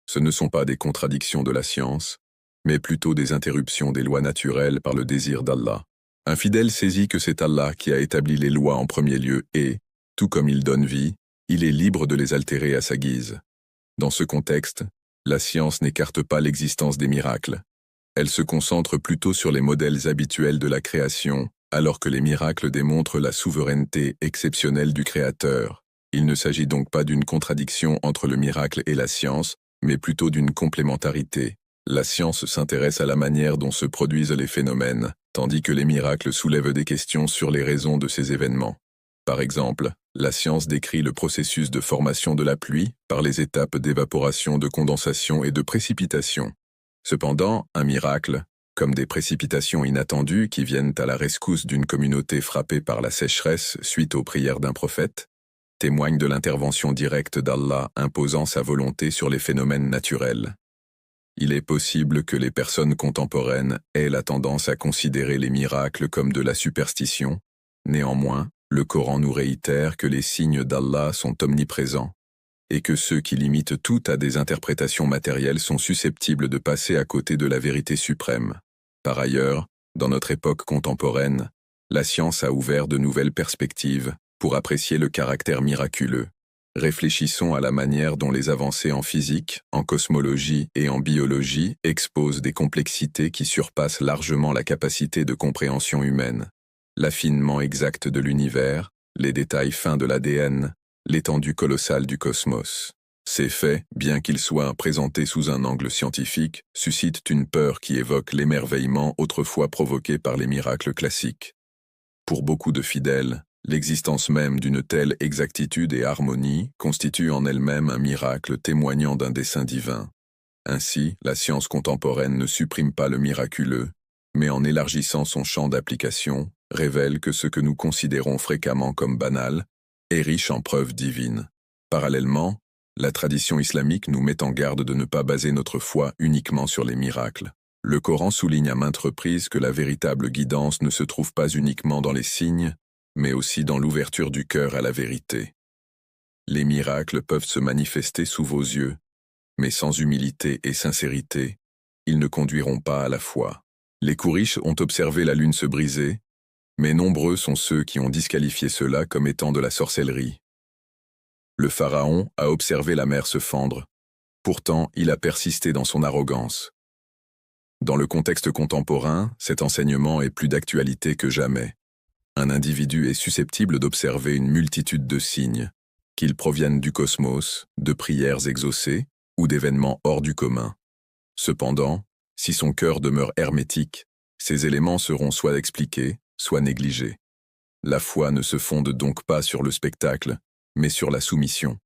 Ce ne sont pas des contradictions de la science, mais plutôt des interruptions des lois naturelles par le désir d'Allah. Un fidèle saisit que c'est Allah qui a établi les lois en premier lieu et, tout comme il donne vie, il est libre de les altérer à sa guise. Dans ce contexte, la science n'écarte pas l'existence des miracles. Elle se concentre plutôt sur les modèles habituels de la création, alors que les miracles démontrent la souveraineté exceptionnelle du Créateur. Il ne s'agit donc pas d'une contradiction entre le miracle et la science, mais plutôt d'une complémentarité. La science s'intéresse à la manière dont se produisent les phénomènes, tandis que les miracles soulèvent des questions sur les raisons de ces événements. Par exemple, la science décrit le processus de formation de la pluie par les étapes d'évaporation, de condensation et de précipitation. Cependant, un miracle, comme des précipitations inattendues qui viennent à la rescousse d'une communauté frappée par la sécheresse suite aux prières d'un prophète, témoigne de l'intervention directe d'Allah imposant sa volonté sur les phénomènes naturels. Il est possible que les personnes contemporaines aient la tendance à considérer les miracles comme de la superstition. Néanmoins, le Coran nous réitère que les signes d'Allah sont omniprésents, et que ceux qui limitent tout à des interprétations matérielles sont susceptibles de passer à côté de la vérité suprême. Par ailleurs, dans notre époque contemporaine, la science a ouvert de nouvelles perspectives pour apprécier le caractère miraculeux. Réfléchissons à la manière dont les avancées en physique, en cosmologie et en biologie exposent des complexités qui surpassent largement la capacité de compréhension humaine. L'affinement exact de l'univers, les détails fins de l'ADN, l'étendue colossale du cosmos. Ces faits, bien qu'ils soient présentés sous un angle scientifique, suscitent une peur qui évoque l'émerveillement autrefois provoqué par les miracles classiques. Pour beaucoup de fidèles, L'existence même d'une telle exactitude et harmonie constitue en elle-même un miracle témoignant d'un dessein divin. Ainsi, la science contemporaine ne supprime pas le miraculeux, mais en élargissant son champ d'application, révèle que ce que nous considérons fréquemment comme banal est riche en preuves divines. Parallèlement, la tradition islamique nous met en garde de ne pas baser notre foi uniquement sur les miracles. Le Coran souligne à maintes reprises que la véritable guidance ne se trouve pas uniquement dans les signes, mais aussi dans l'ouverture du cœur à la vérité. Les miracles peuvent se manifester sous vos yeux, mais sans humilité et sincérité, ils ne conduiront pas à la foi. Les Kourish ont observé la lune se briser, mais nombreux sont ceux qui ont disqualifié cela comme étant de la sorcellerie. Le pharaon a observé la mer se fendre, pourtant il a persisté dans son arrogance. Dans le contexte contemporain, cet enseignement est plus d'actualité que jamais. Un individu est susceptible d'observer une multitude de signes, qu'ils proviennent du cosmos, de prières exaucées ou d'événements hors du commun. Cependant, si son cœur demeure hermétique, ces éléments seront soit expliqués, soit négligés. La foi ne se fonde donc pas sur le spectacle, mais sur la soumission.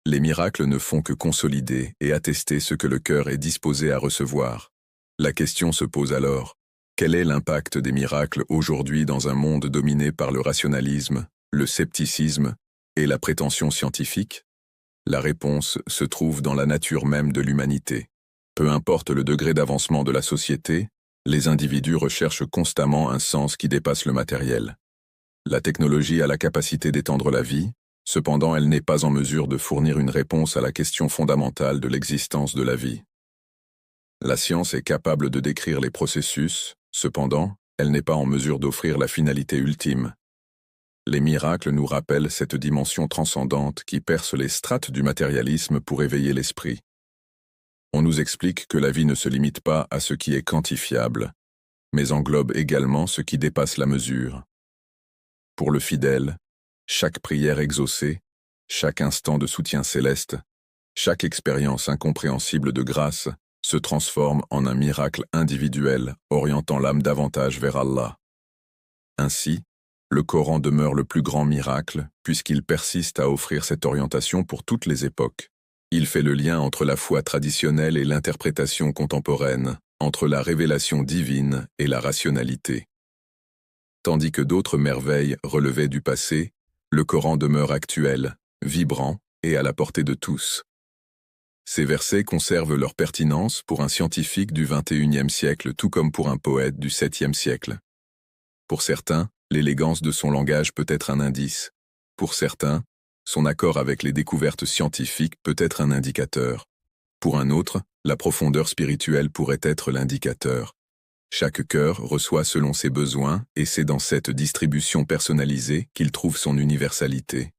Les miracles ne font que consolider et attester ce que le cœur est disposé à recevoir. La question se pose alors, quel est l'impact des miracles aujourd'hui dans un monde dominé par le rationalisme, le scepticisme et la prétention scientifique? La réponse se trouve dans la nature même de l'humanité. Peu importe le degré d'avancement de la société, les individus recherchent constamment un sens qui dépasse le matériel. La technologie a la capacité d'étendre la vie, cependant elle n'est pas en mesure de fournir une réponse à la question fondamentale de l'existence de la vie. La science est capable de décrire les processus, cependant, elle n'est pas en mesure d'offrir la finalité ultime. Les miracles nous rappellent cette dimension transcendante qui perce les strates du matérialisme pour éveiller l'esprit. On nous explique que la vie ne se limite pas à ce qui est quantifiable, mais englobe également ce qui dépasse la mesure. Pour le fidèle, chaque prière exaucée, chaque instant de soutien céleste, chaque expérience incompréhensible de grâce se transforme en un miracle individuel orientant l'âme davantage vers Allah. Ainsi, le Coran demeure le plus grand miracle puisqu'il persiste à offrir cette orientation pour toutes les époques. Il fait le lien entre la foi traditionnelle et l'interprétation contemporaine, entre la révélation divine et la rationalité. Tandis que d'autres merveilles relevaient du passé, le Coran demeure actuel, vibrant et à la portée de tous. Ces versets conservent leur pertinence pour un scientifique du XXIe siècle tout comme pour un poète du VIIe siècle. Pour certains, l'élégance de son langage peut être un indice. Pour certains, son accord avec les découvertes scientifiques peut être un indicateur. Pour un autre, la profondeur spirituelle pourrait être l'indicateur. Chaque cœur reçoit selon ses besoins et c'est dans cette distribution personnalisée qu'il trouve son universalité.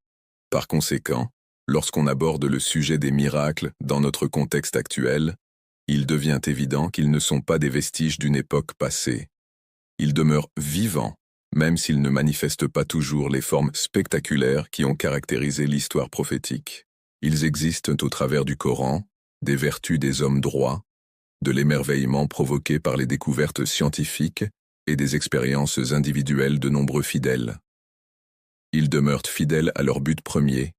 Par conséquent, lorsqu'on aborde le sujet des miracles dans notre contexte actuel, il devient évident qu'ils ne sont pas des vestiges d'une époque passée. Ils demeurent vivants, même s'ils ne manifestent pas toujours les formes spectaculaires qui ont caractérisé l'histoire prophétique. Ils existent au travers du Coran, des vertus des hommes droits, de l'émerveillement provoqué par les découvertes scientifiques et des expériences individuelles de nombreux fidèles. Ils demeurent fidèles à leur but premier,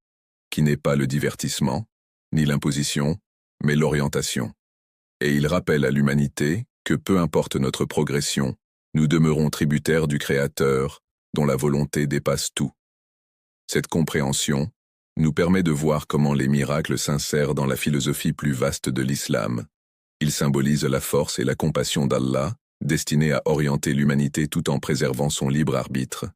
qui n'est pas le divertissement, ni l'imposition, mais l'orientation. Et ils rappellent à l'humanité que peu importe notre progression, nous demeurons tributaires du Créateur, dont la volonté dépasse tout. Cette compréhension nous permet de voir comment les miracles s'insèrent dans la philosophie plus vaste de l'islam. Ils symbolisent la force et la compassion d'Allah, destinés à orienter l'humanité tout en préservant son libre arbitre.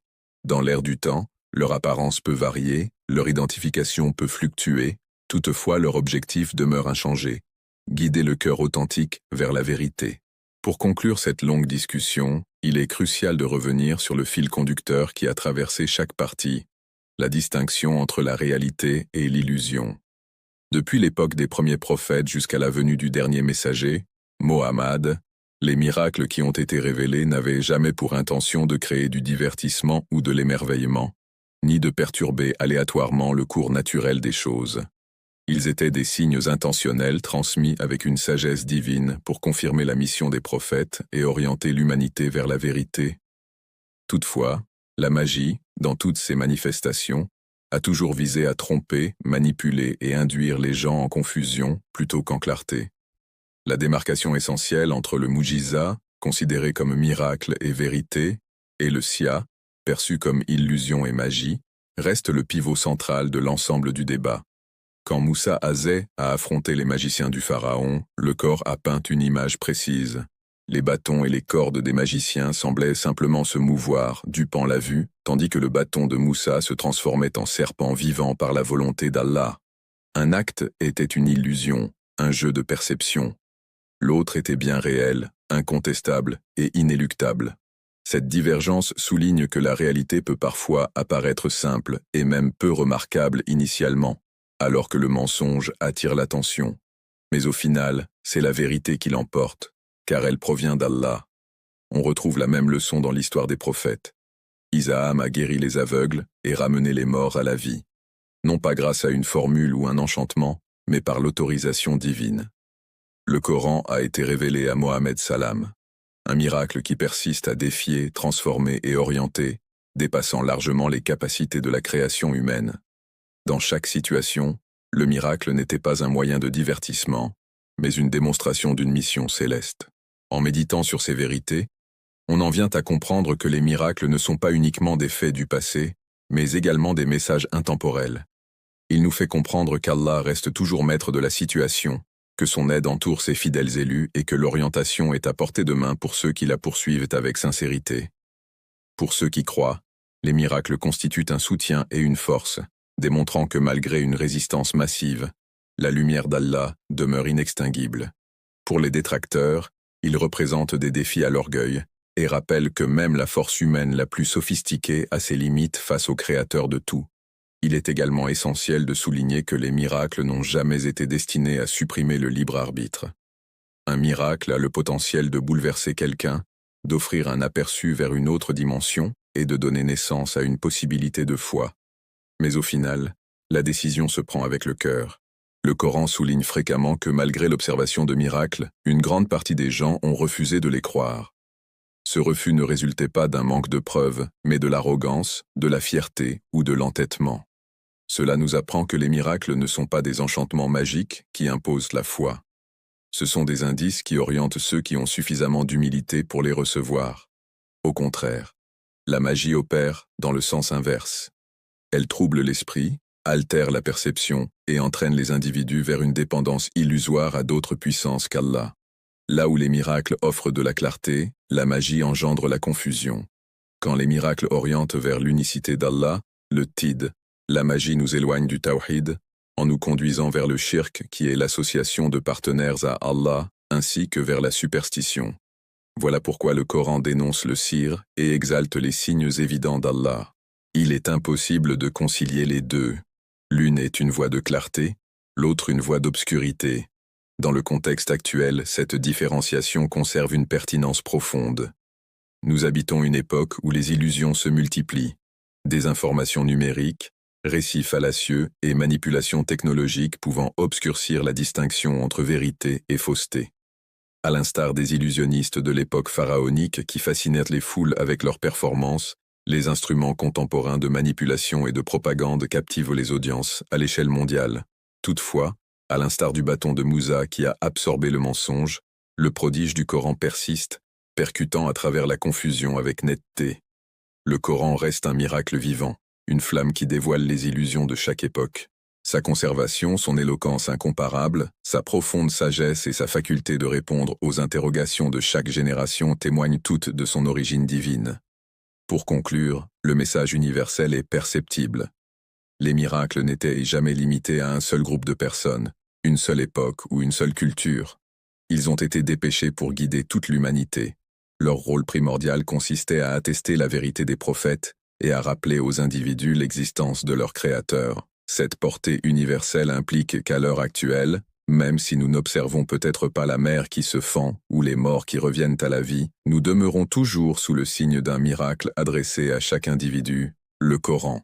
Dans l'ère du temps, leur apparence peut varier, leur identification peut fluctuer, toutefois leur objectif demeure inchangé, guider le cœur authentique vers la vérité. Pour conclure cette longue discussion, il est crucial de revenir sur le fil conducteur qui a traversé chaque partie, la distinction entre la réalité et l'illusion. Depuis l'époque des premiers prophètes jusqu'à la venue du dernier messager, Mohammed, les miracles qui ont été révélés n'avaient jamais pour intention de créer du divertissement ou de l'émerveillement, ni de perturber aléatoirement le cours naturel des choses. Ils étaient des signes intentionnels transmis avec une sagesse divine pour confirmer la mission des prophètes et orienter l'humanité vers la vérité. Toutefois, La magie, dans toutes ses manifestations, a toujours visé à tromper, manipuler et induire les gens en confusion plutôt qu'en clarté. La démarcation essentielle entre le mujiza, considéré comme miracle et vérité, et le sia, perçu comme illusion et magie, reste le pivot central de l'ensemble du débat. Quand Moussa Azeh a affronté les magiciens du pharaon, le corps a peint une image précise. Les bâtons et les cordes des magiciens semblaient simplement se mouvoir, dupant la vue, tandis que le bâton de Moussa se transformait en serpent vivant par la volonté d'Allah. Un acte était une illusion, un jeu de perception. L'autre était bien réel, incontestable et inéluctable. Cette divergence souligne que la réalité peut parfois apparaître simple et même peu remarquable initialement, alors que le mensonge attire l'attention. Mais au final, c'est la vérité qui l'emporte, car elle provient d'Allah. On retrouve la même leçon dans l'histoire des prophètes. Isaam a guéri les aveugles et ramené les morts à la vie, non pas grâce à une formule ou un enchantement, mais par l'autorisation divine. Le Coran a été révélé à Mohammed Salam, un miracle qui persiste à défier, transformer et orienter, dépassant largement les capacités de la création humaine. Dans chaque situation, le miracle n'était pas un moyen de divertissement, mais une démonstration d'une mission céleste. En méditant sur ces vérités, on en vient à comprendre que les miracles ne sont pas uniquement des faits du passé, mais également des messages intemporels. Il nous fait comprendre qu'Allah reste toujours maître de la situation, que son aide entoure ses fidèles élus et que l'orientation est à portée de main pour ceux qui la poursuivent avec sincérité. Pour ceux qui croient, les miracles constituent un soutien et une force, démontrant que malgré une résistance massive, la lumière d'Allah demeure inextinguible. Pour les détracteurs, ils représentent des défis à l'orgueil et rappellent que même la force humaine la plus sophistiquée a ses limites face au Créateur de tout. Il est également essentiel de souligner que les miracles n'ont jamais été destinés à supprimer le libre arbitre. Un miracle a le potentiel de bouleverser quelqu'un, d'offrir un aperçu vers une autre dimension et de donner naissance à une possibilité de foi. Mais au final, la décision se prend avec le cœur. Le Coran souligne fréquemment que malgré l'observation de miracles, une grande partie des gens ont refusé de les croire. Ce refus ne résultait pas d'un manque de preuves, mais de l'arrogance, de la fierté ou de l'entêtement. Cela nous apprend que les miracles ne sont pas des enchantements magiques qui imposent la foi. Ce sont des indices qui orientent ceux qui ont suffisamment d'humilité pour les recevoir. Au contraire, la magie opère dans le sens inverse. Elle trouble l'esprit, altère la perception et entraîne les individus vers une dépendance illusoire à d'autres puissances qu'Allah. Là où les miracles offrent de la clarté, la magie engendre la confusion. Quand les miracles orientent vers l'unicité d'Allah, le tid, la magie nous éloigne du tawhid, en nous conduisant vers le shirk qui est l'association de partenaires à Allah, ainsi que vers la superstition. Voilà pourquoi le Coran dénonce le sihir et exalte les signes évidents d'Allah. Il est impossible de concilier les deux. L'une est une voie de clarté, l'autre une voie d'obscurité. Dans le contexte actuel, cette différenciation conserve une pertinence profonde. Nous habitons une époque où les illusions se multiplient. Désinformation numérique, récits fallacieux et manipulations technologiques pouvant obscurcir la distinction entre vérité et fausseté. À l'instar des illusionnistes de l'époque pharaonique qui fascinèrent les foules avec leurs performances, les instruments contemporains de manipulation et de propagande captivent les audiences à l'échelle mondiale. Toutefois, à l'instar du bâton de Moussa qui a absorbé le mensonge, le prodige du Coran persiste, percutant à travers la confusion avec netteté. Le Coran reste un miracle vivant, une flamme qui dévoile les illusions de chaque époque. Sa conservation, son éloquence incomparable, sa profonde sagesse et sa faculté de répondre aux interrogations de chaque génération témoignent toutes de son origine divine. Pour conclure, le message universel est perceptible. Les miracles n'étaient jamais limités à un seul groupe de personnes, une seule époque ou une seule culture. Ils ont été dépêchés pour guider toute l'humanité. Leur rôle primordial consistait à attester la vérité des prophètes et à rappeler aux individus l'existence de leur Créateur. Cette portée universelle implique qu'à l'heure actuelle, même si nous n'observons peut-être pas la mer qui se fend ou les morts qui reviennent à la vie, nous demeurons toujours sous le signe d'un miracle adressé à chaque individu, le Coran.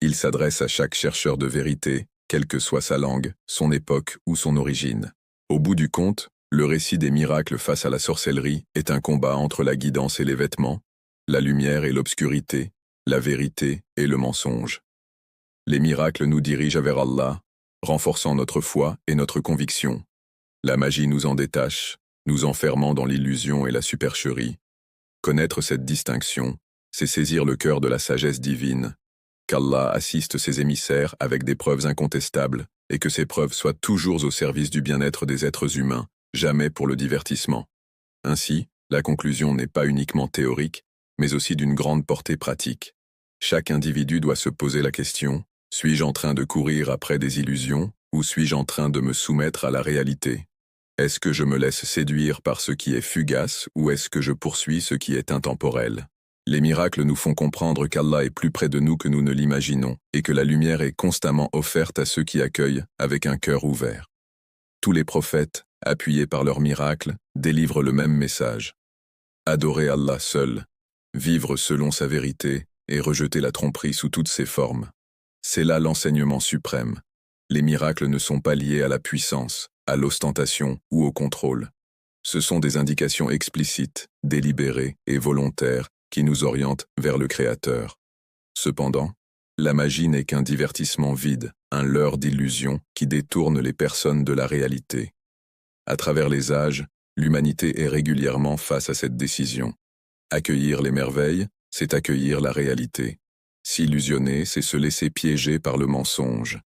Il s'adresse à chaque chercheur de vérité, quelle que soit sa langue, son époque ou son origine. Au bout du compte, le récit des miracles face à la sorcellerie est un combat entre la guidance et les vêtements, la lumière et l'obscurité, la vérité et le mensonge. Les miracles nous dirigent vers Allah, renforçant notre foi et notre conviction. La magie nous en détache, nous enfermant dans l'illusion et la supercherie. Connaître cette distinction, c'est saisir le cœur de la sagesse divine, qu'Allah assiste ses émissaires avec des preuves incontestables, et que ces preuves soient toujours au service du bien-être des êtres humains, jamais pour le divertissement. Ainsi, la conclusion n'est pas uniquement théorique, mais aussi d'une grande portée pratique. Chaque individu doit se poser la question, suis-je en train de courir après des illusions, ou suis-je en train de me soumettre à la réalité? Est-ce que je me laisse séduire par ce qui est fugace, ou est-ce que je poursuis ce qui est intemporel? Les miracles nous font comprendre qu'Allah est plus près de nous que nous ne l'imaginons, et que la lumière est constamment offerte à ceux qui accueillent avec un cœur ouvert. Tous les prophètes, appuyés par leurs miracles, délivrent le même message. Adorer Allah seul, vivre selon sa vérité et rejeter la tromperie sous toutes ses formes. C'est là l'enseignement suprême. Les miracles ne sont pas liés à la puissance, à l'ostentation ou au contrôle. Ce sont des indications explicites, délibérées et volontaires qui nous orientent vers le Créateur. Cependant, la magie n'est qu'un divertissement vide, un leurre d'illusion qui détourne les personnes de la réalité. À travers les âges, l'humanité est régulièrement face à cette décision. Accueillir les merveilles, c'est accueillir la réalité. S'illusionner, c'est se laisser piéger par le mensonge.